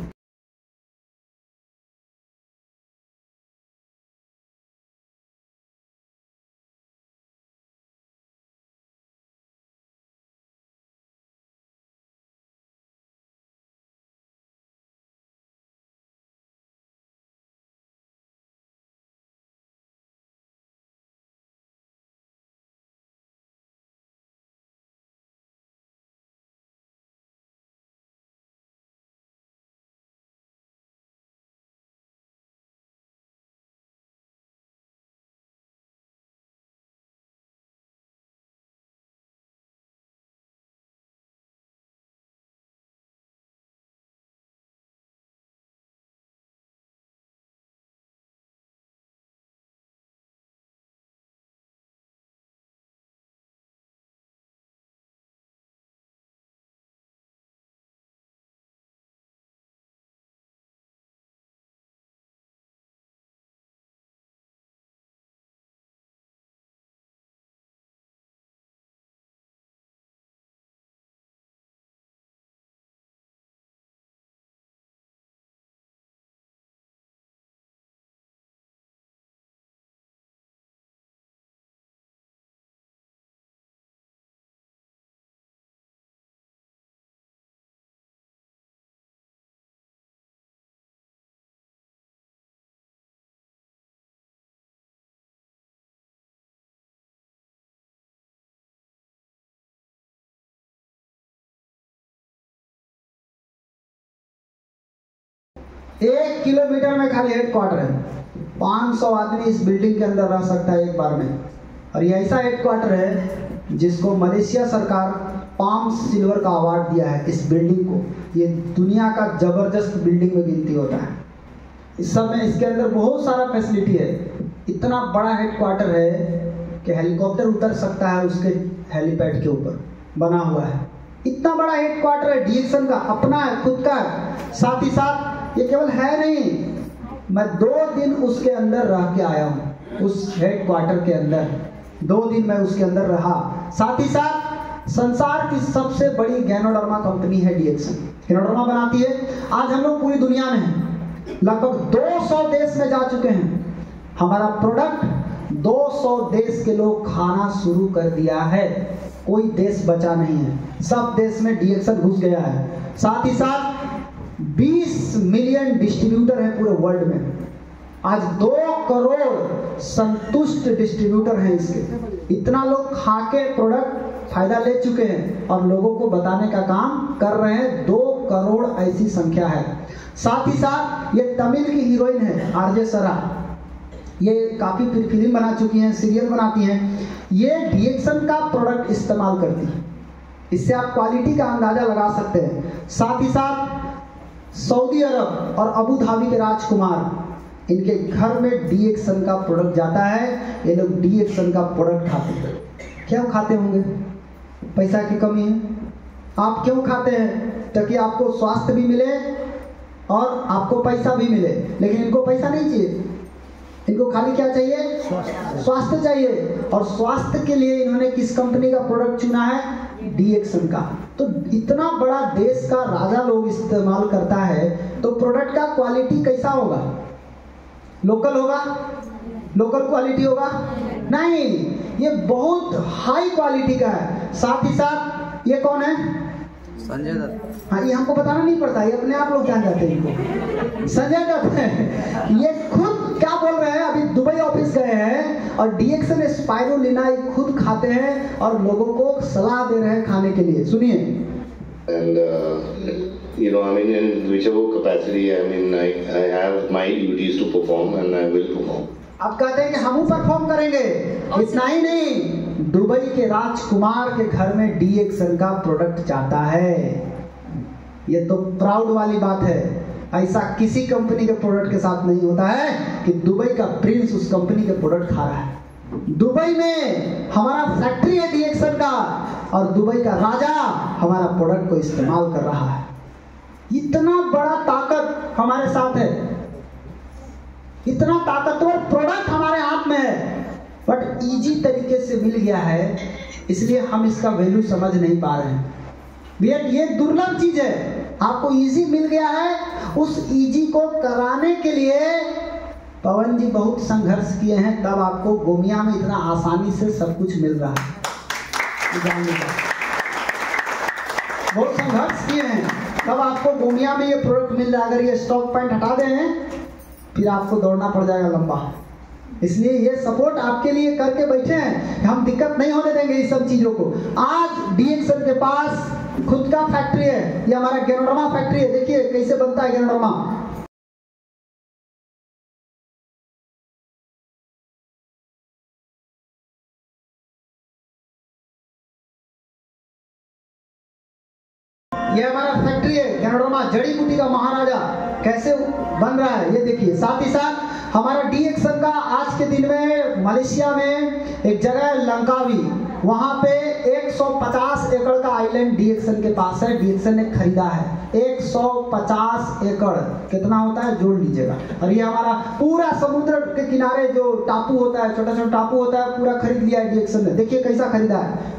एक किलोमीटर में खाली हेडक्वार्टर है। 500 आदमी इस बिल्डिंग के अंदर रह सकता है एक बार में। और ये ऐसा हेडक्वार्टर है जिसको मलेशिया सरकार पाम सिल्वर का अवार्ड दिया है इस बिल्डिंग को। ये दुनिया का जबरदस्त बिल्डिंग में गिनती होता है। इस सब में इसके अंदर बहुत सारा फैसिलिटी है। इतना बड़ा हेडक्वार्टर है कि हेलीकॉप्टर उतर सकता है उसके हेलीपैड के ऊपर बना हुआ है। इतना बड़ा हेडक्वार्टर है डीएक्शन का, अपना है, खुद का है। साथ ही साथ ये केवल है नहीं, मैं 2 दिन उसके अंदर रह के आया हूँ। उस हेडक्वार्टर के अंदर 2 दिन मैं उसके अंदर रहा। साथ ही साथ संसार की सबसे बड़ी गैनोडर्मा कंपनी है डीएक्शन। गैनोडर्मा बनाती है। आज हम लोग पूरी दुनिया में हैं, लगभग 200 देश में जा चुके हैं। हमारा प्रोडक्ट 200 देश के लोग खाना शुरू कर दिया है। कोई देश बचा नहीं है, सब देश में डीएक्शन घुस गया है। साथ ही साथ 20 मिलियन डिस्ट्रीब्यूटर है पूरे वर्ल्ड में। आज 2 करोड़ संतुष्ट डिस्ट्रीब्यूटर हैं इसके। इतना लोग खा के प्रोडक्ट फायदा ले चुके हैं और लोगों को बताने का काम कर रहे हैं। 2 करोड़ ऐसी संख्या है। साथ ही साथ ये तमिल की हीरोइन है आरजे सरा, ये काफी फिल्म बना चुकी हैं, सीरियल बनाती हैं। ये डीएक्सन का प्रोडक्ट इस्तेमाल करती है, इससे आप क्वालिटी का अंदाजा लगा सकते हैं। साथ ही साथ सऊदी अरब और अबू धाबी के राजकुमार, इनके घर में डीएक्सन का प्रोडक्ट जाता है। ये लोग डीएक्सन का प्रोडक्ट खाते हैं। क्यों खाते होंगे? पैसा की कमी है। आप क्यों खाते हैं? ताकि आपको स्वास्थ्य भी मिले और आपको पैसा भी मिले। लेकिन इनको पैसा नहीं चाहिए, इनको खाली क्या चाहिए? स्वास्थ्य चाहिए। और स्वास्थ्य के लिए इन्होंने किस कंपनी का प्रोडक्ट चुना है? डीएक्सन का। तो इतना बड़ा देश का राजा लोग इस्तेमाल करता है, तो प्रोडक्ट का क्वालिटी कैसा होगा? लोकल होगा? लोकल क्वालिटी होगा? नहीं, ये बहुत हाई क्वालिटी का है। साथ ही साथ ये कौन है? संजय दत्त। हाँ, ये हमको बताना नहीं पड़ता, ये अपने आप लोग जान जाते हैं इनको। संजय दत्त है। ये खुद क्या बोल रहे हैं, अभी दुबई ऑफिस गए हैं और डीएक्सन स्पाइरुलिना खुद खाते हैं और लोगों को सलाह दे रहे हैं खाने के लिए। सुनिए। And you know, I mean, in whichever capacity, I mean, I have my duties to perform, and I will perform. अब कहते हैं कि हम परफॉर्म करेंगे। इतना ही नहीं, दुबई के राजकुमार के घर में डीएक्सन का प्रोडक्ट जाता है। ये तो प्राउड वाली बात है। ऐसा किसी कंपनी के प्रोडक्ट के साथ नहीं होता है कि दुबई का प्रिंस उस कंपनी के प्रोडक्ट खा रहा है। दुबई में हमारा फैक्ट्री है डीएक्सन का और दुबई का राजा हमारा प्रोडक्ट को इस्तेमाल कर रहा है। इतना बड़ा ताकत हमारे साथ है, इतना ताकतवर प्रोडक्ट हमारे हाथ में है, बट इजी तरीके से मिल गया है, इसलिए हम इसका वैल्यू समझ नहीं पा रहे हैं। भैया ये दुर्लभ चीज है, आपको इजी मिल गया है। उस इजी को कराने के लिए पवन जी बहुत संघर्ष किए हैं, तब आपको गोमिया में इतना आसानी से सब कुछ मिल रहा है। बहुत संघर्ष किए हैं, तब आपको गोमिया में ये प्रोडक्ट मिल रहा है। अगर ये स्टॉक पॉइंट हटा दें फिर आपको दौड़ना पड़ जाएगा लंबा। इसलिए ये सपोर्ट आपके लिए करके बैठे हैं, हम दिक्कत नहीं होने देंगे इस सब चीजों को। आज डीएक्सन के पास खुद का फैक्ट्री है, ये हमारा गैनोडर्मा फैक्ट्री है। देखिए कैसे बनता है गैनोडर्मा। ये हमारा फैक्ट्री है गैनोडर्मा, जड़ी बूटी का महाराजा कैसे बन रहा है ये देखिए। साथ ही साथ हमारा डीएक्सन का आज के दिन में मलेशिया में एक जगह है लंकावी, वहां पे 150 एकड़ का आइलैंड डीएक्सन के पास है। डीएक्सन ने खरीदा है 150 एकड़। कितना होता है जोड़ लीजिएगा। और ये हमारा पूरा समुद्र के किनारे जो टापू होता है, छोटा छोटा टापू होता है, पूरा खरीद लिया है डीएक्सन ने। देखिए कैसा खरीदा है।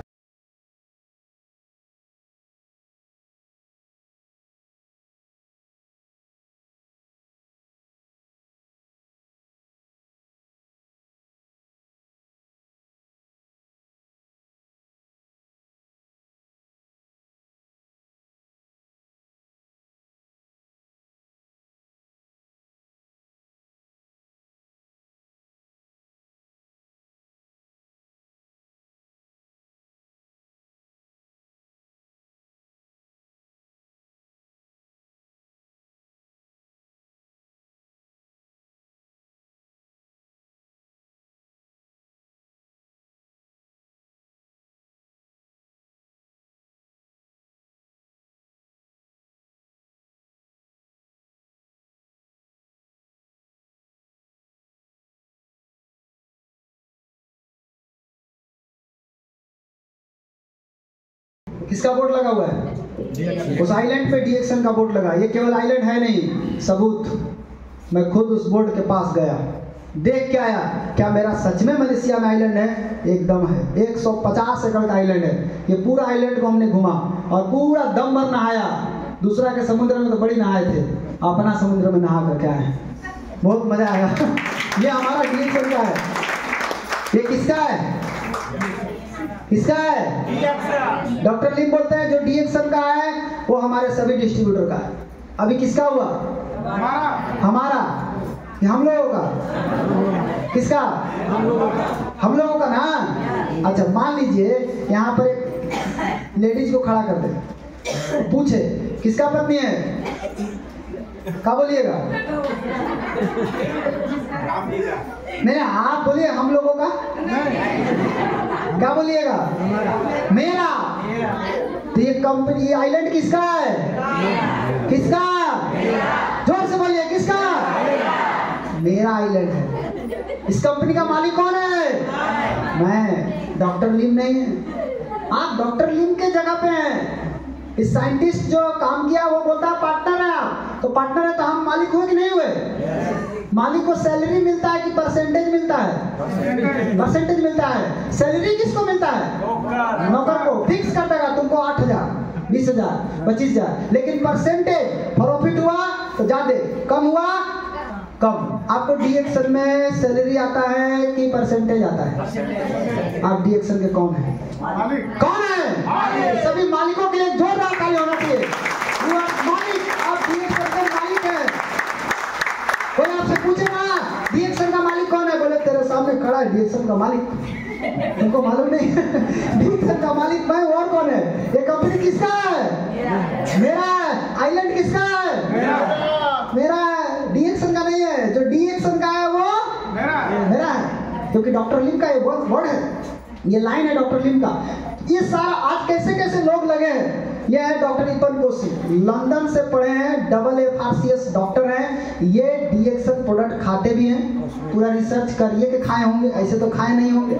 किसका बोर्ड लगा हुआ है? उस आइलैंड पे डीएक्सन का बोर्ड लगा। ये केवल आइलैंड है नहीं, सबूत। मैं खुद उस बोर्ड के पास गया, देख के आया। क्या मेरा सच में मलेशिया में आइलैंड है? एकदम है। 150 एकड़ का आइलैंड है। ये पूरा आइलैंड को हमने घुमा और पूरा दम भर नहाया। दूसरा के समुद्र में तो बड़ी नहाए थे, अपना समुद्र में नहा कर क्या है, बहुत मजा आया। ये हमारा डीएक्सन का है। ये किसका है? किसका है? डॉक्टर लिम बोलते हैं जो डीएक्सन का है वो हमारे सभी डिस्ट्रीब्यूटर का है। अभी किसका हुआ? हमारा। ये हम लोगों का। किसका? हम लोगों का ना। अच्छा मान लीजिए यहाँ पर एक लेडीज को खड़ा कर दे, पूछे किसका पत्नी है, क्या बोलिएगा? नहीं आप बोलिए हम लोगों का, क्या बोलिएगा? मेरा। तो ये कंपनी, ये आइलैंड किसका है? किसका? जोर से बोलिए, किसका? मेरा आइलैंड है। इस कंपनी का मालिक कौन है? मैं। डॉक्टर लिम नहीं है। आप डॉक्टर लिम के जगह पे हैं। इस साइंटिस्ट जो काम किया वो बोलता है पार्टनर है आप, तो पार्टनर है तो हम मालिक हुए कि नहीं हुए? मालिक को सैलरी मिलता है कि परसेंटेज मिलता है? परसेंटेज मिलता है। सैलरी किसको मिलता है? नौकर को। फिक्स कर देगा तुमको 8,000, 20,000, 25,000, लेकिन परसेंटेज प्रॉफिट हुआ तो ज्यादा, कम हुआ कम। आपको डीएक्शन में सैलरी आता है कि परसेंटेज आता है? आप डीएक्शन के कौन है? कौन है? सभी मालिकों के लिए जोरदार ताली होना चाहिए। मालिक, आप डीएक्शन के मालिक हैं। कोई आपसे पूछेगा डीएक्शन का मालिक कौन है, बोले तेरे सामने खड़ा है डीएक्शन का मालिक। तुमको मालूम नहीं डीएक्शन का मालिक मैं, और कौन है? ये कंपनी किसका है? मेरा है। आइलैंड किसका है? मेरा है। डीएक्शन का नहीं है। जो डीएक्शन का है वो मेरा है, क्योंकि डॉक्टर लिम का ये वर्ड है, ये लाइन है डॉक्टर लिम का। ये सारा आज कैसे कैसे लोग लगे हैं। ये है डॉक्टर इपन कोशी, लंदन से पढ़े हैं, FRCS डॉक्टर हैं। ये डीएक्शन प्रोडक्ट खाते भी हैं। पूरा रिसर्च करिए कि खाए होंगे, ऐसे तो खाए नहीं होंगे।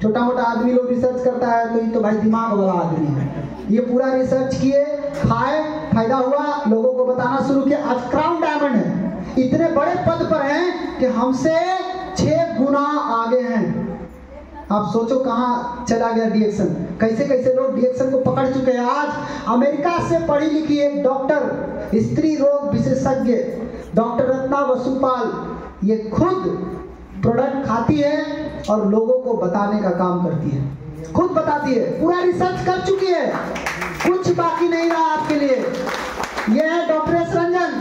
छोटा मोटा आदमी लोग रिसर्च करता है तो ये तो भाई दिमाग वाला आदमी है। ये पूरा रिसर्च किए, खाए, फायदा हुआ, लोगों को बताना शुरू किया। आज क्राउन डायमंड है, इतने बड़े पद पर हैं कि हमसे 6 गुना आगे हैं। आप सोचो कहाँ चला गया डीएक्शन, कैसे कैसे लोग डीएक्शन को पकड़ चुके हैं। आज अमेरिका से पढ़ी लिखी एक डॉक्टर, स्त्री रोग विशेषज्ञ डॉक्टर रत्ना वसुपाल, ये खुद प्रोडक्ट खाती है और लोगों को बताने का काम करती है। खुद बताती है, पूरा रिसर्च कर चुकी है, कुछ बाकी नहीं रहा आपके लिए। यह है डॉक्टर एस रंजन,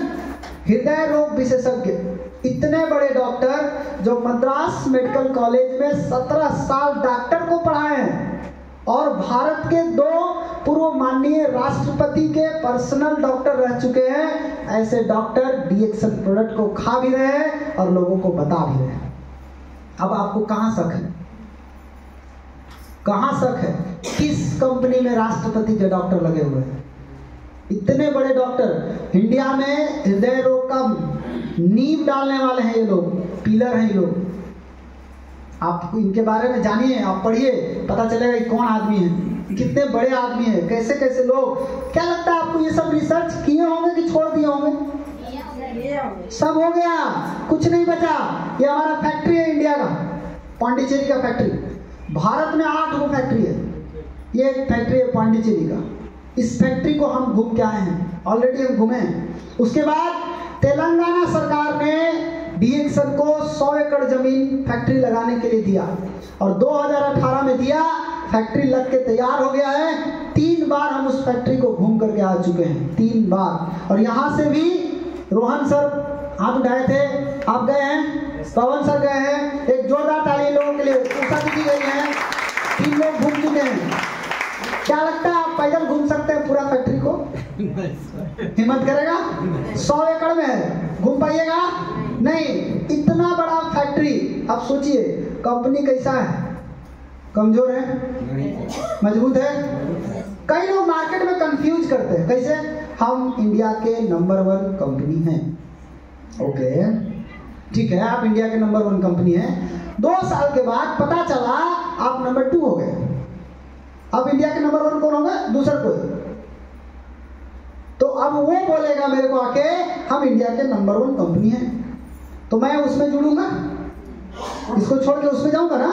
हृदय रोग विशेषज्ञ। इतने बड़े डॉक्टर जो मद्रास मेडिकल कॉलेज में 17 साल डॉक्टर को पढ़ाए हैं और भारत के 2 पूर्व माननीय राष्ट्रपति के पर्सनल डॉक्टर रह चुके हैं। ऐसे डॉक्टर डीएक्शन प्रोडक्ट को खा भी रहे हैं और लोगों को बता भी रहे हैं। अब आपको कहां शक है? कहां शक है? किस कंपनी में राष्ट्रपति के डॉक्टर लगे हुए हैं? इतने बड़े डॉक्टर इंडिया में हृदय रोग का नींव डालने वाले हैं ये लोग, पिलर हैं ये लोग। आप इनके बारे में जानिए, आप पढ़िए, पता चलेगा कि कौन आदमी है, कितने बड़े आदमी हैं, कैसे कैसे लोग। क्या लगता है आपको ये सब रिसर्च किए होंगे कि छोड़ दिए होंगे? सब हो गया, कुछ नहीं बचा। ये हमारा फैक्ट्री है इंडिया का, पांडिचेरी का फैक्ट्री। भारत में 8 गो फैक्ट्री है, ये एक फैक्ट्री है पांडिचेरी का। इस फैक्ट्री को हम घूम के आए हैं, ऑलरेडी हम घूमे हैं। उसके बाद तेलंगाना सरकार ने डीएक्शन को 100 एकड़ जमीन फैक्ट्री लगाने के लिए दिया और 2018 में दिया। फैक्ट्री लग के तैयार हो गया है। 3 बार हम उस फैक्ट्री को घूम करके आ चुके हैं, 3 बार। और यहाँ से भी रोहन सर हाथ उठाए थे, आप गए हैं, पवन सर गए हैं। एक जोरदार ताली लोगों के लिए दी गई है। 3 लोग घूम चुके हैं। क्या लगता है आप पैदल घूम सकते हैं पूरा फैक्ट्री को? हिम्मत करेगा? 100 एकड़ में है, घूम पाइएगा? नहीं। इतना बड़ा फैक्ट्री। अब सोचिए कंपनी कैसा है, कमजोर है, मजबूत है? कई लोग मार्केट में कंफ्यूज करते हैं, कैसे? हम इंडिया के नंबर 1 कंपनी हैं। ओके ठीक है, आप इंडिया के नंबर 1 कंपनी हैं। 2 साल के बाद पता चला आप नंबर 2 हो गए। अब इंडिया के नंबर 1 कौन होगा? दूसरा कोई। तो अब वो बोलेगा मेरे को आके हम इंडिया के नंबर 1 कंपनी है, तो मैं उसमें जुड़ूंगा, इसको छोड़ के उसमें जाऊंगा ना।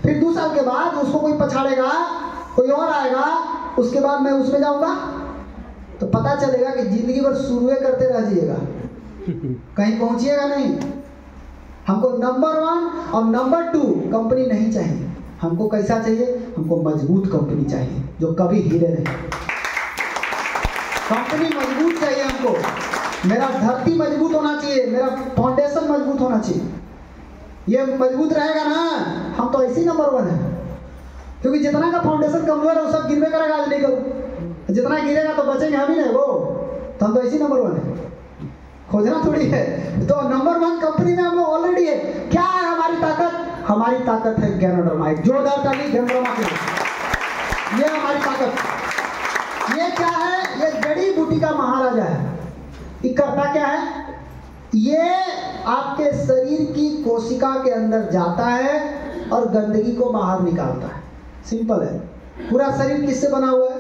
फिर 2 साल के बाद उसको कोई पछाड़ेगा, कोई और आएगा, उसके बाद मैं उसमें जाऊंगा, तो पता चलेगा कि जिंदगी भर शुरू करते रह जाइएगा, कहीं पहुंचिएगा नहीं। हमको नंबर 1 और नंबर 2 कंपनी नहीं चाहिए। हमको कैसा चाहिए? हमको मजबूत कंपनी चाहिए जो कभी हिले नहीं। कंपनी मजबूत चाहिए हमको। मेरा धरती मजबूत होना चाहिए, मेरा फाउंडेशन मजबूत होना चाहिए। ये मजबूत रहेगा ना, हम तो ऐसे नंबर 1 है। क्योंकि जितना का फाउंडेशन कमजोर है वो सब गिरवे करेगा आज नहीं करो, जितना गिरेगा तो बचेंगे हम ही नहीं वो, तो हम तो इसी नंबर 1 है, खोजना थोड़ी है। तो नंबर 1 कंपनी में हम लोग ऑलरेडी है। क्या है हमारी ताकत? हमारी ताकत है गैनोडर्मा। जोरदार ताली गैनोडर्मा के लिए। ये हमारी ताकत। ये क्या है? ये जड़ी बूटी का महाराजा है। ये करता क्या है? ये आपके शरीर की कोशिका के अंदर जाता है और गंदगी को बाहर निकालता है। सिंपल है। पूरा शरीर किससे बना हुआ है?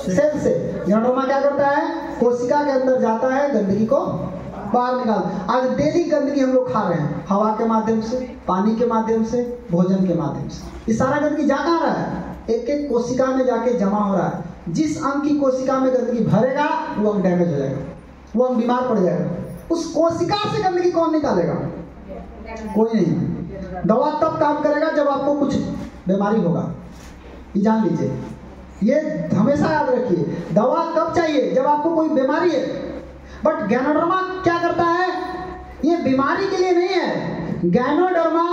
सेल से। गैनोडर्मा क्या करता है? कोशिका के अंदर जाता है, गंदगी को बाहर निकाल। आज डेली गंदगी हम लोग खा रहे हैं, हवा के माध्यम से, पानी के माध्यम से, भोजन के माध्यम से। ये सारा गंदगी जा कहाँ रहा है? एक एक कोशिका में जाके जमा हो रहा है। जिस अंग की कोशिका में गंदगी भरेगा वो अंग डैमेज हो जाएगा, वो अंग बीमार पड़ जाएगा। उस कोशिका से गंदगी कौन निकालेगा? कोई नहीं। दवा तब काम करेगा जब आपको कुछ बीमारी होगा, ये जान लीजिए, ये हमेशा याद रखिए। दवा कब चाहिए? जब आपको कोई बीमारी है। बट गैनोडर्मा क्या करता है? ये बीमारी के लिए नहीं है। गैनोडर्मा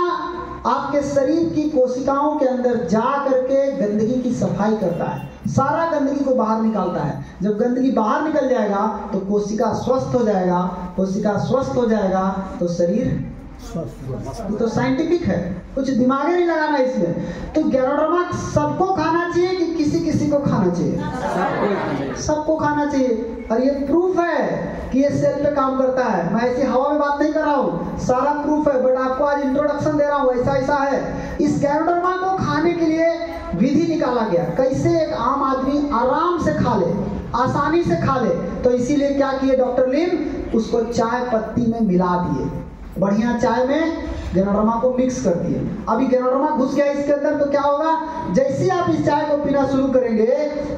आपके शरीर की कोशिकाओं के अंदर जा करके गंदगी की सफाई करता है, सारा गंदगी को बाहर निकालता है। जब गंदगी बाहर निकल जाएगा तो कोशिका स्वस्थ हो जाएगा, कोशिका स्वस्थ हो जाएगा तो शरीर ये तो साइंटिफिक है, कुछ दिमाग नहीं लगाना इसमें। तो गैनोडर्मा सबको खाना चाहिए कि किसी किसी को खाना चाहिए? सबको खाना चाहिए। और ये प्रूफ है कि ये सेल पे काम करता है। मैं ऐसी हवा में बात नहीं कर रहा हूँ, सारा प्रूफ है। बट आपको आज इंट्रोडक्शन दे रहा हूँ, ऐसा ऐसा है। इस गैनोडर्मा को खाने के लिए विधि निकाला गया, कैसे एक आम आदमी आराम से खा ले, आसानी से खा ले। तो इसीलिए क्या किए डॉक्टर लिम? उसको चाय पत्ती में मिला दिए, बढ़िया चाय में गैनोडर्मा को मिक्स कर दिए। अभी गैनोडर्मा घुस गया इसके अंदर तो क्या होगा? जैसे आप इस चाय को पीना शुरू करेंगे,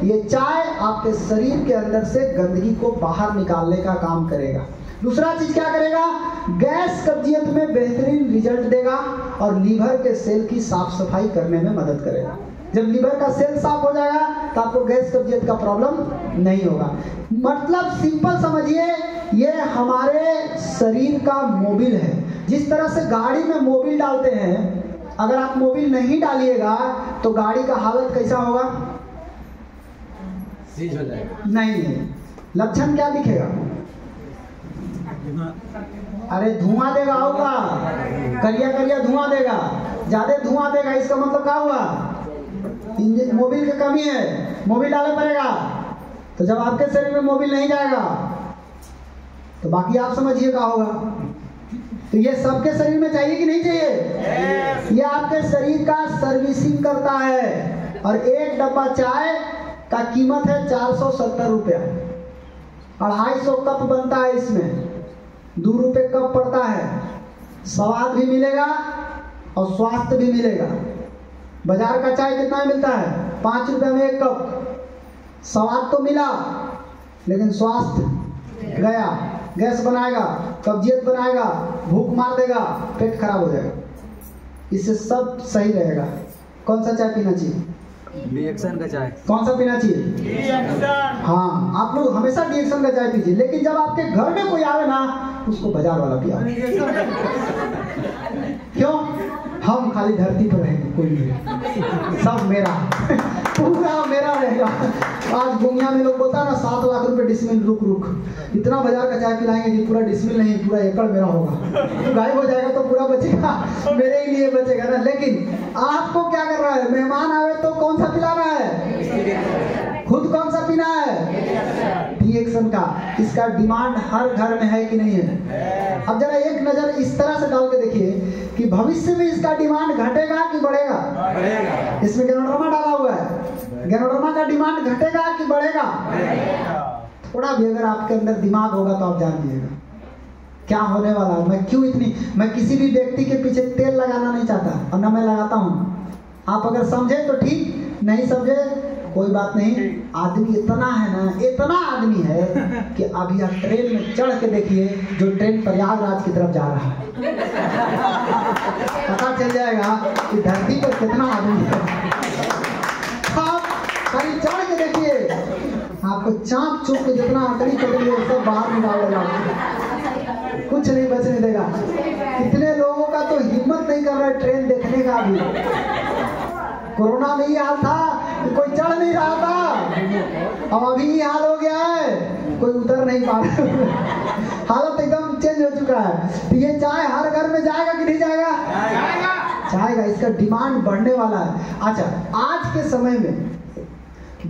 ये चाय आपके शरीर के अंदर से गंदगी को बाहर निकालने का काम करेगा। दूसरा चीज क्या करेगा? गैस कब्जियत में बेहतरीन रिजल्ट देगा और लीवर के सेल की साफ सफाई करने में मदद करेगा। जब लीवर का सेल साफ हो जाएगा तो आपको गैस कब्जियत का प्रॉब्लम नहीं होगा। मतलब सिंपल समझिए, ये हमारे शरीर का मोबिल है। जिस तरह से गाड़ी में मोबिल डालते हैं, अगर आप मोबिल नहीं डालिएगा तो गाड़ी का हालत कैसा होगा? सीज हो जाएगा। नहीं, लक्षण क्या दिखेगा? अरे धुआं देगा, होगा करिया करिया धुआं देगा, ज्यादा धुआं देगा। इसका मतलब क्या हुआ? मोबिल की कमी है, मोबिल डालना पड़ेगा। तो जब आपके शरीर में मोबिल नहीं जाएगा तो बाकी आप समझिए क्या होगा। तो ये सबके शरीर में चाहिए कि नहीं चाहिए? ये आपके शरीर का सर्विसिंग करता है। और एक डब्बा चाय का कीमत है 470 रुपया। 250 कप बनता है, इसमें 2 रुपये कप पड़ता है। स्वाद भी मिलेगा और स्वास्थ्य भी मिलेगा। बाजार का चाय कितना मिलता है? 5 रुपये में 1 कप। स्वाद तो मिला लेकिन स्वास्थ्य गया, गैस बनाएगा, कब्जियत बनाएगा, भूख मार देगा, पेट खराब हो जाएगा। इससे सब सही रहेगा। कौन सा चाय पीना चाहिए? रिएक्शन का चाय। कौन सा पीना चाहिए? हाँ, आप लोग हमेशा रिएक्शन का चाय पीजिए, लेकिन जब आपके घर में कोई आवे ना उसको बाजार वाला पिया। क्यों? हम खाली धरती पर रहेंगे, कोई नहीं, सब मेरा पूरा मेरा रहेगा। आज दुनिया में लोग बोलता है ना 7 लाख रुपए डिसमिल, रुक रुक इतना बाजार का चाय पिलाएंगे कि पूरा डिसमिल नहीं, पूरा एकड़ मेरा होगा। तो गायब हो जाएगा तो पूरा बचेगा, मेरे ही लिए बचेगा ना। लेकिन आपको क्या कर रहा है? मेहमान आवे तो कौन सा पिलाना है? खुद कौन सा पीना है? रिएक्शन का। इसका डिमांड हर घर में है कि नहीं है? अब जरा एक नजर इस तरह से डाल के देखिए कि भविष्य में इसका डिमांड घटेगा कि बढ़ेगा? बढ़ेगा। इसमें गैनोडर्मा डाला हुआ है। गैनोडर्मा का डिमांड घटेगा कि बढ़ेगा? थोड़ा भी अगर आपके अंदर दिमाग होगा तो आप जान लीजिएगा क्या होने वाला है। मैं किसी भी व्यक्ति के पीछे तेल लगाना नहीं चाहता और न मैं लगाता हूँ। आप अगर समझे तो ठीक, नहीं समझे कोई बात नहीं। आदमी इतना है ना, इतना आदमी है कि अभी आप ट्रेन में चढ़ के देखिए, जो ट्रेन प्रयागराज की तरफ जा रहा है, पता चल जाएगा कि धरती पर कितना आदमी है। आप कहीं चढ़ के देखिए, आपको चाँप चुप के जितना अकड़ी करेंगे सब बाहर निकालेगा, कुछ नहीं बचने देगा। इतने लोगों का तो हिम्मत नहीं कर रहा है ट्रेन देखने का भी। कोरोना में ये हाल था कि कोई चढ़ नहीं रहा था, अब अभी ये हाल हो गया है कोई उतर नहीं पा रहा। हालत एकदम चेंज हो चुका है। तो ये चाय हर घर में जाएगा कि नहीं जाएगा? जाएगा। इसका डिमांड बढ़ने वाला है। अच्छा, आज के समय में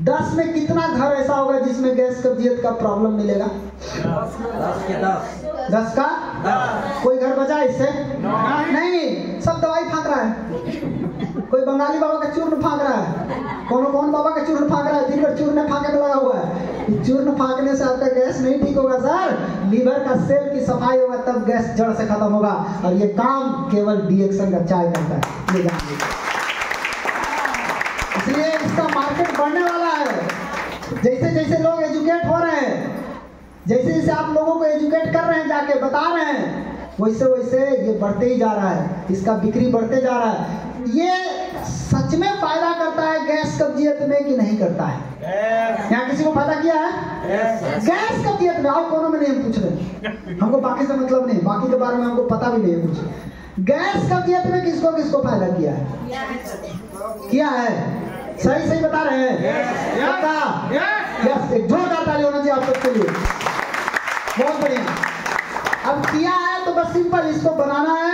10 में कितना घर ऐसा होगा जिसमें गैस कब्जियत का प्रॉब्लम मिलेगा? 10 का 10। कोई घर बचा इससे? नहीं, सब दवाई फाँक रहा है। कोई बंगाली बाबा का चूर्ण फाँक रहा है, कौन बाबा का चूर्ण फाँक रहा है, दिन भर चूर्ण फाँके में लगा हुआ है। चूर्ण फाँकने से आपका गैस नहीं ठीक होगा सर, लीवर का सेल की सफाई होगा तब गैस जड़ से खत्म होगा। और ये काम केवल डी-एक्शन का चाय करता है, ये जान लीजिए। इसलिए इसका मार्केट बढ़ने वाला है। जैसे जैसे लोग एजुकेट हो रहे हैं, जैसे जैसे आप लोगों को एजुकेट कर रहे हैं, जाके बता रहे हैं, वैसे वैसे ये बढ़ते ही जा रहा है, इसका बिक्री बढ़ते जा रहा है। ये सच में फायदा करता है गैस कब्जियत में कि नहीं करता है? यहाँ किसी को फायदा किया है? गैस कब्जियत में और कोनो में नहीं हम पूछ रहे, हमको बाकी से मतलब नहीं, बाकी के बारे में हमको पता भी नहीं है कुछ। गैस कब्जियत में किसको किसको फायदा किया है? किया है? सही सही बता रहे हैं? यस, एक जोरदार ताली होना चाहिए आप सबके लिए। बहुत बढ़िया। अब किया है तो बस सिंपल इसको बनाना है।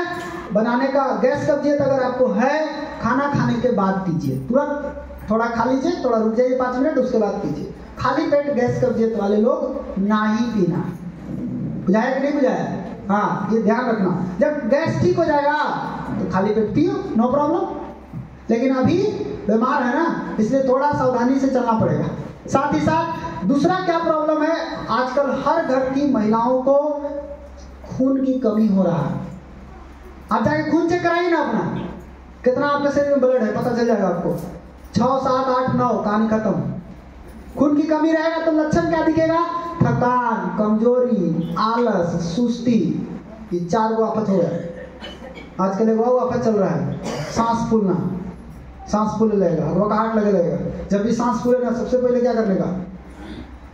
बनाने का गैस कब्जियत अगर आपको है, खाना खाने के बाद पीजिए, तुरंत थोड़ा खा लीजिए, थोड़ा रुक जाइए 5 मिनट, उसके बाद पीजिए। खाली पेट गैस कब्जियत वाले लोग ना ही पीना। बुझाया कि नहीं बुझाया? हाँ, ये ध्यान रखना। जब गैस ठीक हो जाएगा तो खाली पेट पियो, नो प्रॉब्लम। लेकिन अभी बीमार है ना, इसलिए थोड़ा सावधानी से चलना पड़ेगा। साथ ही साथ दूसरा क्या प्रॉब्लम है, आजकल हर घर की महिलाओं को खून की कमी हो रहा है। आप जाके खून चेक कराइए ना अपना, कितना आपके शरीर में ब्लड है पता चल जाएगा आपको। 6, 7, 8, 9 कहानी खत्म। खून की कमी रहेगा तो लक्षण क्या दिखेगा? थकान, कमजोरी, आलस, सुस्ती, ये 4 गो आफत हो गया। आजकल एक वो आफत चल रहा है, सांस फूलना। सांस फूलने लगेगा, घबराहट लगे लगेगा। जब भी सांस फूले ना, सबसे पहले क्या करने का?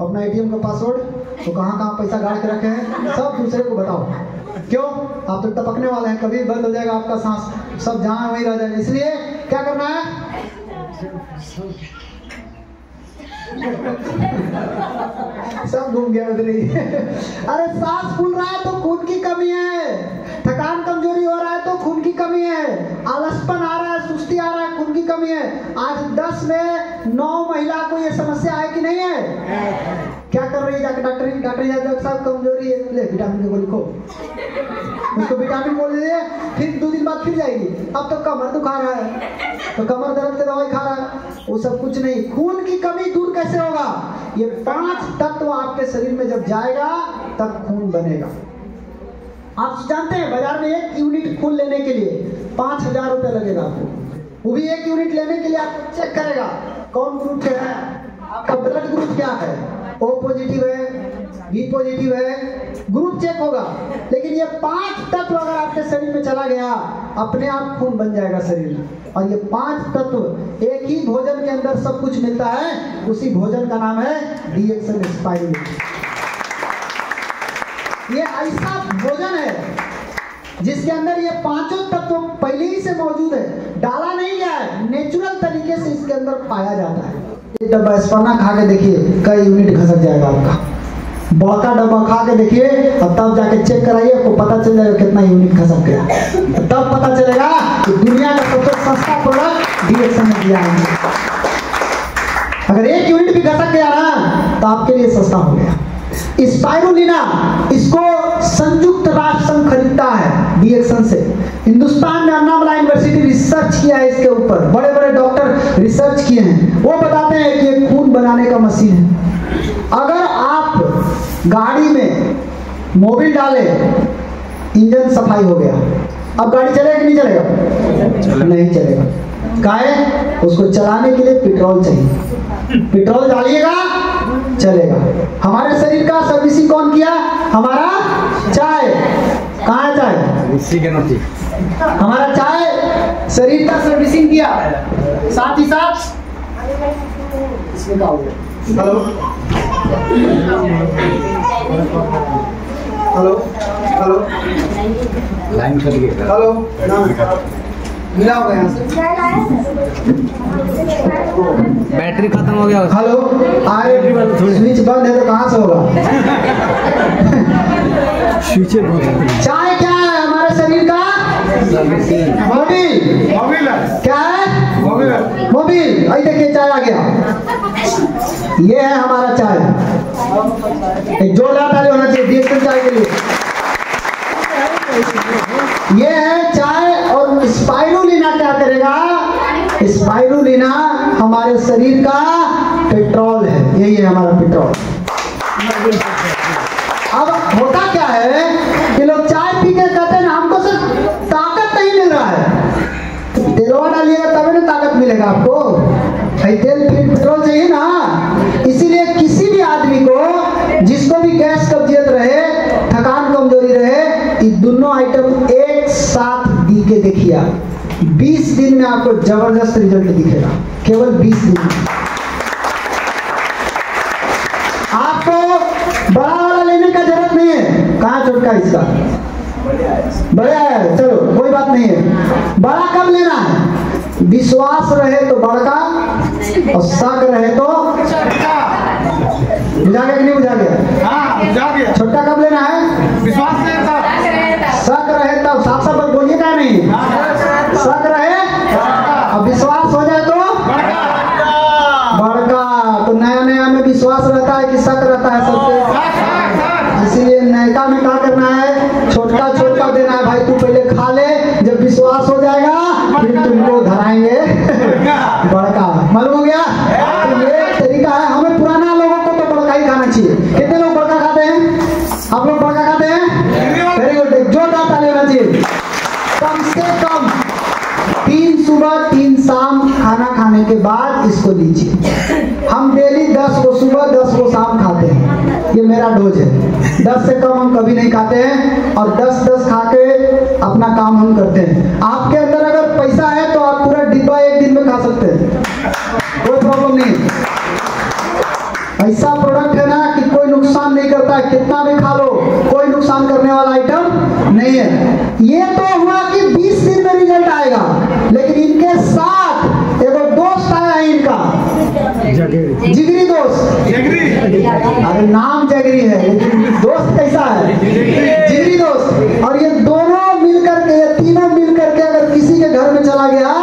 अपना एटीएम का पासवर्ड, तो कहाँ पैसा गाड़ के रखे हैं सब दूसरे को बताओ। क्यों? आप तो टपकने वाले हैं, कभी बंद हो जाएगा आपका सांस, सब जहाँ वहीं रह जाएगा। इसलिए क्या करना है? सब घूम गया उधर ही। अरे सांस फूल रहा है तो खून की कमी है, थकान कमजोरी हो रहा है तो खून की कमी है, आलसपन आ रहा है, सुस्ती आ रहा है, खून की कमी है। आज 10 में 9 महिला को ये समस्या है कि नहीं है? क्या कर रही है? जाकर डॉक्टर साहब कमजोरी है, ले विटामिन की गोली खो, उसको विटामिन बोल दीजिए, फिर 2 दिन बाद फिर जाएगी। अब तो कमर दुखा रहा है तो कमर दर्द की दवाई खा रहा है, वो सब कुछ नहीं। खून की कमी दूर कैसे होगा? ये 5 तत्व आपके शरीर में जब जाएगा तब खून बनेगा। आप जानते हैं बाजार में 1 यूनिट खून लेने के लिए 5000 रुपये लगेगा आपको। वो भी 1 यूनिट लेने के लिए आपको चेक करेगा कौन ग्रुप के है, आपका ब्लड ग्रुप क्या है, O पॉजिटिव है, B पॉजिटिव है, ग्रुप चेक होगा। लेकिन ये 5 तत्व अगर आपके शरीर में चला गया, अपने आप खून बन जाएगा शरीर में। और ये 5 तत्व एक ही भोजन के अंदर सब कुछ मिलता है, उसी भोजन का नाम है डी-एक्शन स्पाइरुलिना। ये ऐसा भोजन है जिसके अंदर ये 5 तत्व पहले ही से मौजूद है, डाला नहीं गया है, नेचुरल तरीके से इसके अंदर पाया जाता है। डब्बा स्पर्ना खा के देखिए, कई यूनिट घसक जाएगा आपका। बड़का डब्बा खा के देखिए और तब जाके चेक कराइए, आपको पता चल जाएगा कितना यूनिट घसक गया। तब पता चलेगा कि दुनिया का सबसे सस्ता प्रोडक्ट डी-एक्शन ने दिया है। अगर 1 यूनिट भी घसक गया ना तो आपके लिए सस्ता हो गया। स्पाइरुलिना, इसको संयुक्त राष्ट्र संघ खरीदता है डी-एक्शन से। हिंदुस्तान में अन्नामला यूनिवर्सिटी रिसर्च किया है इसके ऊपर, बड़े बड़े डॉक्टर रिसर्च किए हैं। वो बताते हैं कि ये खून बनाने का मशीन है। अगर आप गाड़ी में मोबिल डाले, इंजन सफाई हो गया, अब गाड़ी चलेगा कि नहीं चलेगा? नहीं चलेगा। काहे? उसको चलाने के लिए पेट्रोल चाहिए, पेट्रोल डालिएगा चलेगा। हमारे शरीर का सर्विसिंग कौन किया? हमारा चाय। कहाँ है चाय? हमारा चाय शरीर का सर्विसिंग किया। साथ ही साथ इसमें क्या हो गया? Hello hello hello, line cut गया। हेलो, मिला होगा यहाँ से। बैटरी खत्म हो गया। हेलो, अरे स्विच बंद है तो कहाँ से होगा? चाय क्या है हमारे शरीर का? मोबिल। क्या है? मोबिल। आई देखिए चाय आ गया। ये है हमारा चाय। एक जोरदार ताली होना चाहिए डीएक्सन चाय के लिए। ये है चाय। और स्पाइरुलिना क्या करेगा? स्पाइरुलिना हमारे शरीर का पेट्रोल है। यही है हमारा पेट्रोल। अब होता क्या है कि लोग चाय पी के कहते हैं ना हमको सिर्फ ताकत नहीं मिल रहा है। तेलवा डालिएगा तभी ना ताकत मिलेगा आपको। तेल पेट्रोल चाहिए ना। इसीलिए किसी भी आदमी को जिसको भी गैस कब्जियत रहे, थकान कमजोरी रहे, ये दोनों आइटम एक साथ दी के देखिए। 20 दिन में आपको जबरदस्त रिजल्ट दिखेगा। केवल 20 दिन में। आपको बड़ा वाला लेने का जरूरत नहीं है। कहाँ छोटका इसका? बड़ा है, चलो कोई बात नहीं है। बड़ा कब लेना है? विश्वास रहे तो बड़का और शक रहे तो बुझा गया कि नहीं बुझा गया? हाँ, बुझा गया। छोटा कब लेना है? विश्वास रहे तब, शक रहे तब। साफ साफ बोलिए क्या नहीं? शक रहे और विश्वास हो जाए तो बड़का। तो नया नया में विश्वास रहता है कि शक रहता है सबसे। इसीलिए नयका में क्या करना है? छोटका छोटका देना है। भाई तू पहले खा ले, जब विश्वास हो जाएगा फिर तुमको धराएंगे बड़का। मालूम हो गया? तो ये तरीका है। हमें पुराना लोगों को तो बड़का ही खाना चाहिए। कितने लोग बड़का खाते हैं? आप लोग बड़का खाते हैं? Very good. जोरदार ताली होना चाहिए। कम से कम 3 सुबह 3 शाम खाना खाने के बाद इसको लीजिए। हम डेली 10 को सुबह 10 को शाम खाते हैं। ये मेरा डोज है। 10 से कम हम कभी नहीं खाते हैं। और 10-10 खा के अपना काम हम करते हैं। आपके अंदर अगर पैसा है तो आप पूरा डिब्बा एक दिन में खा सकते हैं, कोई प्रॉब्लम नहीं। ऐसा प्रोडक्ट है ना कि कोई नुकसान नहीं करता है। कितना भी खा लो, कोई नुकसान करने वाला आइटम नहीं है। ये तो हुआ कि 20 दिन में रिजल्ट आएगा। लेकिन इनके साथ एक दोस्त आया है इनका, जिगरी दोस्त। अरे नाम जगरी है लेकिन दोस्त कैसा है? जिगरी दोस्त। और ये दोनों मिलकर के, ये तीनों मिलकर के अगर किसी के घर में चला गया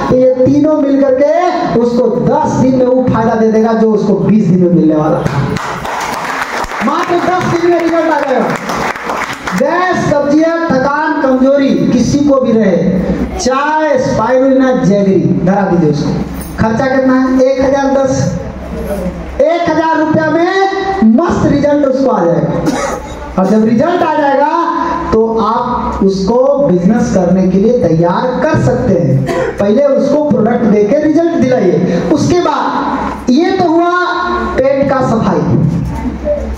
तो ये तीनों मिलकर के उसको 10 दिन में वो फायदा दे देगा जो उसको 20 दिन में मिलने वाला था। मात्र 10 दिन में रिजल्ट आ जाएगा। गैस, कब्जियत, थकान, कमजोरी किसी को भी रहे, चाय स्पाइरुलिना जैगरी धरा दीजिए उसको। खर्चा कितना है? 1000 रुपया में मस्त रिजल्ट उसको आ जाएगा। और जब रिजल्ट आ जाएगा तो आप उसको बिजनेस करने के लिए तैयार कर सकते हैं। पहले उसको प्रोडक्ट देके रिजल्ट दिलाइए। उसके बाद ये तो हुआ पेट का सफाई।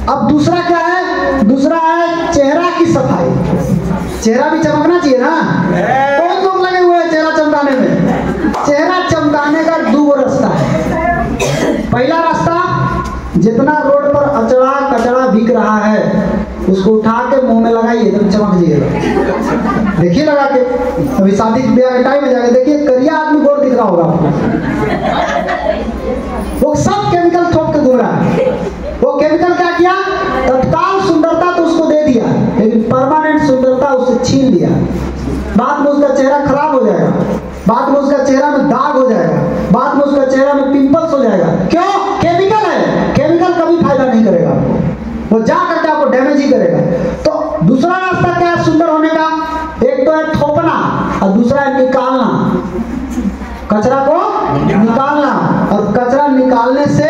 अब दूसरा क्या है? दूसरा है चेहरा की सफाई। चेहरा भी चमकना चाहिए ना। बहुत लोग लगे हुए हैं चेहरा चमकाने में। चेहरा चमकाने का 2 रास्ता है। पहला रास्ता, जितना रोड पर अचड़ा कचड़ा बिक रहा है उसको उठा के मुंह में लगाइए तो चमक जाइएगा। देखिए लगा के, अभी शादी ब्याह के टाइम में जाके देखिए, करिया आदमी गोर दिख रहा होगा आपको। वो सब केमिकल ठोक के घूम रहा है। वो केमिकल क्या किया? तत्काल सुंदरता तो उसको दे दिया, लेकिन परमानेंट सुंदरता उससे छीन लिया। बाद में उसका चेहरा खराब हो जाएगा, बाद में उसका चेहरा में दाग हो जाएगा, बाद में उसका चेहरा में पिंपल्स हो जाएगा। क्यों? केमिकल है। केमिकल कभी फायदा नहीं करेगा आपको, वो जा करके आपको डैमेज ही करेगा। तो दूसरा रास्ता क्या है सुंदर होने का? एक तो है थोपना और दूसरा है निकालना। कचरा को निकालना, और कचरा निकालने से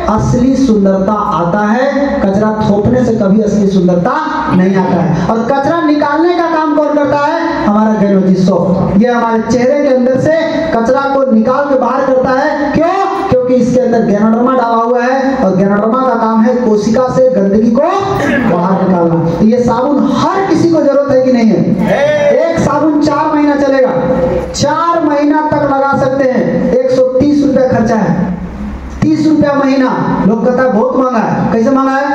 असली सुंदरता आता है। कचरा थोपने से कभी असली सुंदरता नहीं आता है। और कचरा निकालने का काम कौन करता है? हमारा गैनोजी सोप। ये हमारे चेहरे के अंदर से कचरा को निकाल के बाहर करता है। क्यों? क्योंकि इसके अंदर गैनोडर्मा डाला हुआ है, और गैनोडर्मा का काम है कोशिका से गंदगी को बाहर निकालना। ये साबुन हर किसी को जरूरत है कि नहीं है? एक साबुन 4 महीना चलेगा, 4 महीना तक लगा सकते हैं। 130 रुपया खर्चा है, 30 रुपया महीना। लोग कहता है बहुत महंगा है। कैसे महंगा है?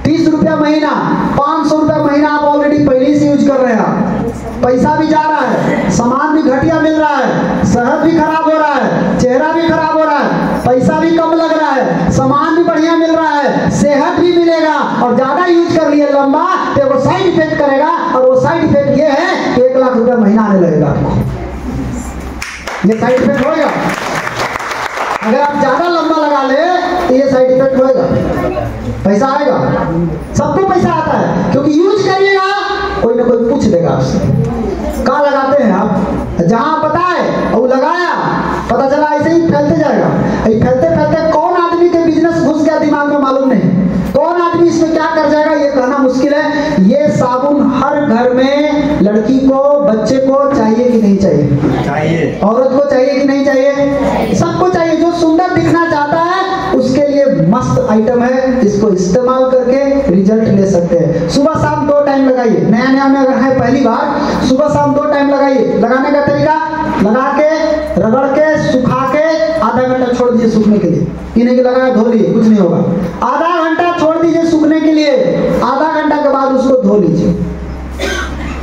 30 रुपया महीना, 500 रुपया महीना आप ऑलरेडी पहले से यूज कर रहे हैं। पैसा भी जा रहा है, सामान भी घटिया मिल रहा सेहत भी खराब हो रहा है, चेहरा भी खराब हो रहा है, पैसा भी कम लग रहा है, सामान भी बढ़िया मिल रहा है, सेहत भी मिलेगा, और ज्यादा यूज कर लिए लंबा तो वो साइड इफेक्ट करेगा, और वो साइड इफेक्ट ये है कि 1 लाख रुपया महीना आने लगेगा आपको। ये साइड इफेक्ट होगा। अगर आप ज्यादा लंबा लगा ले तो ये साइड इफेक्ट होएगा। पैसा आएगा, सबको पैसा आता है, क्योंकि यूज करिएगा कोई ना कोई पूछ देगा आपसे कहाँ लगाते हैं आप, जहां पता है और लगाया, पता चला ऐसे ही फैलते जाएगा। फैलते फैलते कौन आदमी के बिजनेस घुस गया दिमाग में मालूम नहीं, कौन आदमी इसमें क्या कर जाएगा ये कहना मुश्किल है। ये साबुन हर घर में लड़की को, बच्चे को चाहिए कि नहीं चाहिए? चाहिए। औरत को चाहिए कि नहीं चाहिए? सबको चाहिए। जो सुंदर दिखना चाहता है उसके लिए मस्त आइटम है, इसको इस्तेमाल करके रिजल्ट ले सकते हैं। सुबह शाम 2 टाइम लगाइए। नया नया में अगर है पहली बार, सुबह शाम 2 टाइम लगाइए। लगाने का तरीका, लगा के रगड़ के सुखा के आधा घंटा छोड़ दीजिए सूखने के लिए। इन्हें के लगाया धो लिए, कुछ नहीं होगा। आधा घंटा छोड़ दीजिए सूखने के लिए, आधा घंटा के बाद उसको धो लीजिए,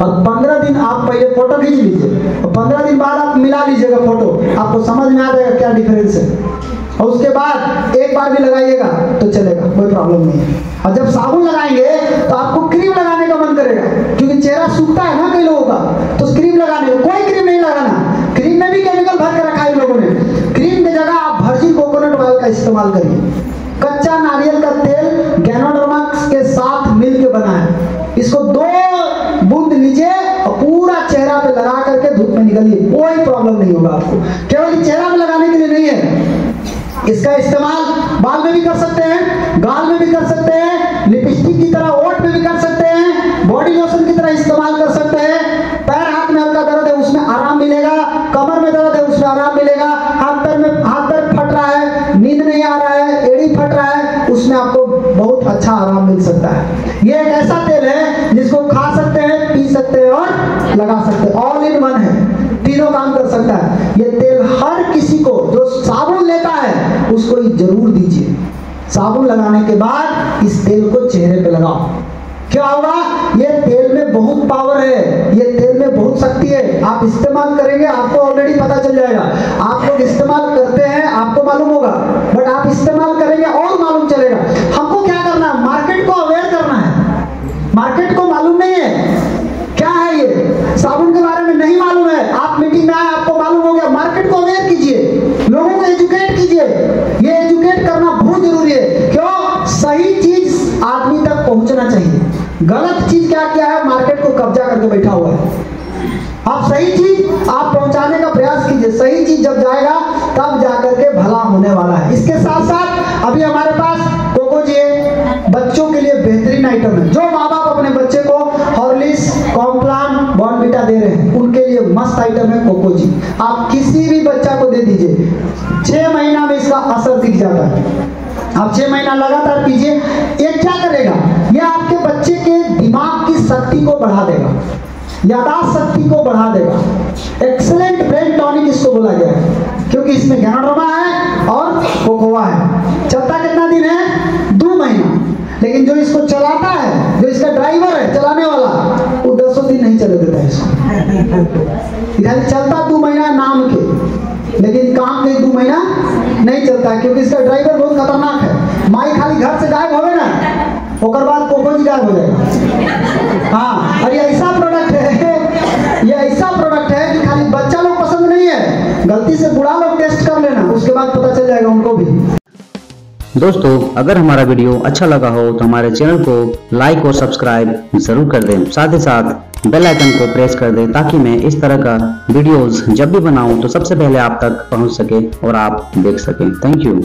और 15 दिन आप पहले फोटो खींच लीजिए, और 15 दिन बाद आप मिला लीजिएगा फोटो, आपको समझ में आ जाएगा क्या डिफरेंस है। और उसके बाद एक बार भी लगाइएगा तो चलेगा, कोई प्रॉब्लम नहीं है। और जब साबुन लगाएंगे तो आपको क्रीम लगाने का मन करेगा, क्योंकि चेहरा सूखता है ना कई लोगों का, तो क्रीम लगाने को, कोई क्रीम नहीं लगाना। क्रीम में भी केमिकल भर के रखा है लोगों ने। क्रीम की जगह आप वर्जिन कोकोनट ऑयल का इस्तेमाल करिए। कच्चा नारियल का तेल गैनोडर्मा के साथ मिल के बना है। इसको 2 बूंद लीजिए और पूरा चेहरा पे लगा करके धूप में निकलिए, कोई प्रॉब्लम नहीं होगा आपको। केवल चेहरा में लगाने के लिए नहीं है, इसका इस्तेमाल बाल में भी कर सकते हैं, गाल में भी कर सकते हैं, लिपस्टिक की तरह ओठ में भी कर सकते हैं, बॉडी लोशन की तरह इस्तेमाल कर सकते हैं। पैर हाथ में हल्का दर्द है उसमें आराम मिलेगा, कमर में दर्द है उसमें आराम मिलेगा, हाथ पैर फट रहा है, नींद नहीं आ रहा है, एड़ी फट रहा है, उसमें आपको बहुत अच्छा आराम मिल सकता है। ये एक ऐसा तेल है जिसको खा सकते हैं, पी सकते हैं और लगा सकते हैं। ऑल इन वन है, तीनों काम कर सकता है। ये तेल हर किसी को जो साबुन लेता है उसको जरूर दीजिए। साबुन लगाने के बाद इस तेल को चेहरे पे लगाओ। क्या होगा? ये तेल में बहुत पावर है, ये तेल में बहुत शक्ति है। आप इस्तेमाल करेंगे, आपको ऑलरेडी पता चल जाएगा। आप लोग इस्तेमाल करते हैं, आपको मालूम होगा, बट आप इस्तेमाल करेंगे और मालूम चलेगा। हमको क्या करना है? मार्केट को अवेयर करना है। मार्केट को मालूम नहीं है क्या है ये, साबुन के बारे में नहीं मालूम है। आप मीटिंग में आए, आपको मालूम हो गया, मार्केट को अवेयर कीजिए, लोगों को एजुकेट कीजिए। ये एजुकेट करना बहुत जरूरी है। क्यों? सही चीज आदमी तक पहुंचना चाहिए। गलत चीज क्या किया है? मार्केट को कब्जा करके बैठा हुआ है। आप सही चीज आप पहुंचाने का प्रयास कीजिए। सही चीज जब जाएगा तब जाकर के भला होने वाला है। इसके साथ साथ अभी हमारे पास कोको जी बच्चों के लिए बेहतरीन आइटम है। जो माँ बाप अपने बच्चे को हॉर्लिक्स, कॉम्प्लान, बॉर्नविटा दे रहे हैं उनके लिए मस्त आइटम है कोको जी। आप किसी भी बच्चा को दे दीजिए, 6 महीना में इसका असर दिख जाता है। आप 6 महीना लगातार पीजिए। ये क्या करेगा? ये आपके बच्चे के दिमाग की शक्ति को बढ़ा देगा, यादाश्त शक्ति को बढ़ा देगा। एक्सीलेंट ब्रेन टॉनिक इसको बोला गया है, क्योंकि इसमें गैनोडर्मा है और कोकोआ है। चलता कितना दिन है? 2 महीना। लेकिन जो इसको चलाता है, जो इसका ड्राइवर है, चलाने वाला, वो 10 दिन नहीं चले देता है इसको। इधर चलता 2 महीना नाम के, लेकिन काम के 2 महीना नहीं चलता है, क्योंकि इसका ड्राइवर बहुत खतरनाक है। माई खाली घर से गायब होवे ना, ओकर बाद कोको जी गायब हो जाएगा। हाँ, और ये ऐसा प्रोडक्ट है, ये ऐसा प्रोडक्ट है कि खाली बच्चा लोग पसंद नहीं है, गलती से बुढ़ा लोग टेस्ट कर लेना, उसके बाद पता चल जाएगा उनको भी। दोस्तों, अगर हमारा वीडियो अच्छा लगा हो तो हमारे चैनल को लाइक और सब्सक्राइब जरूर कर दें। साथ ही साथ बेल आइकन को प्रेस कर दें, ताकि मैं इस तरह का वीडियोस जब भी बनाऊं तो सबसे पहले आप तक पहुंच सके और आप देख सकें। Thank you.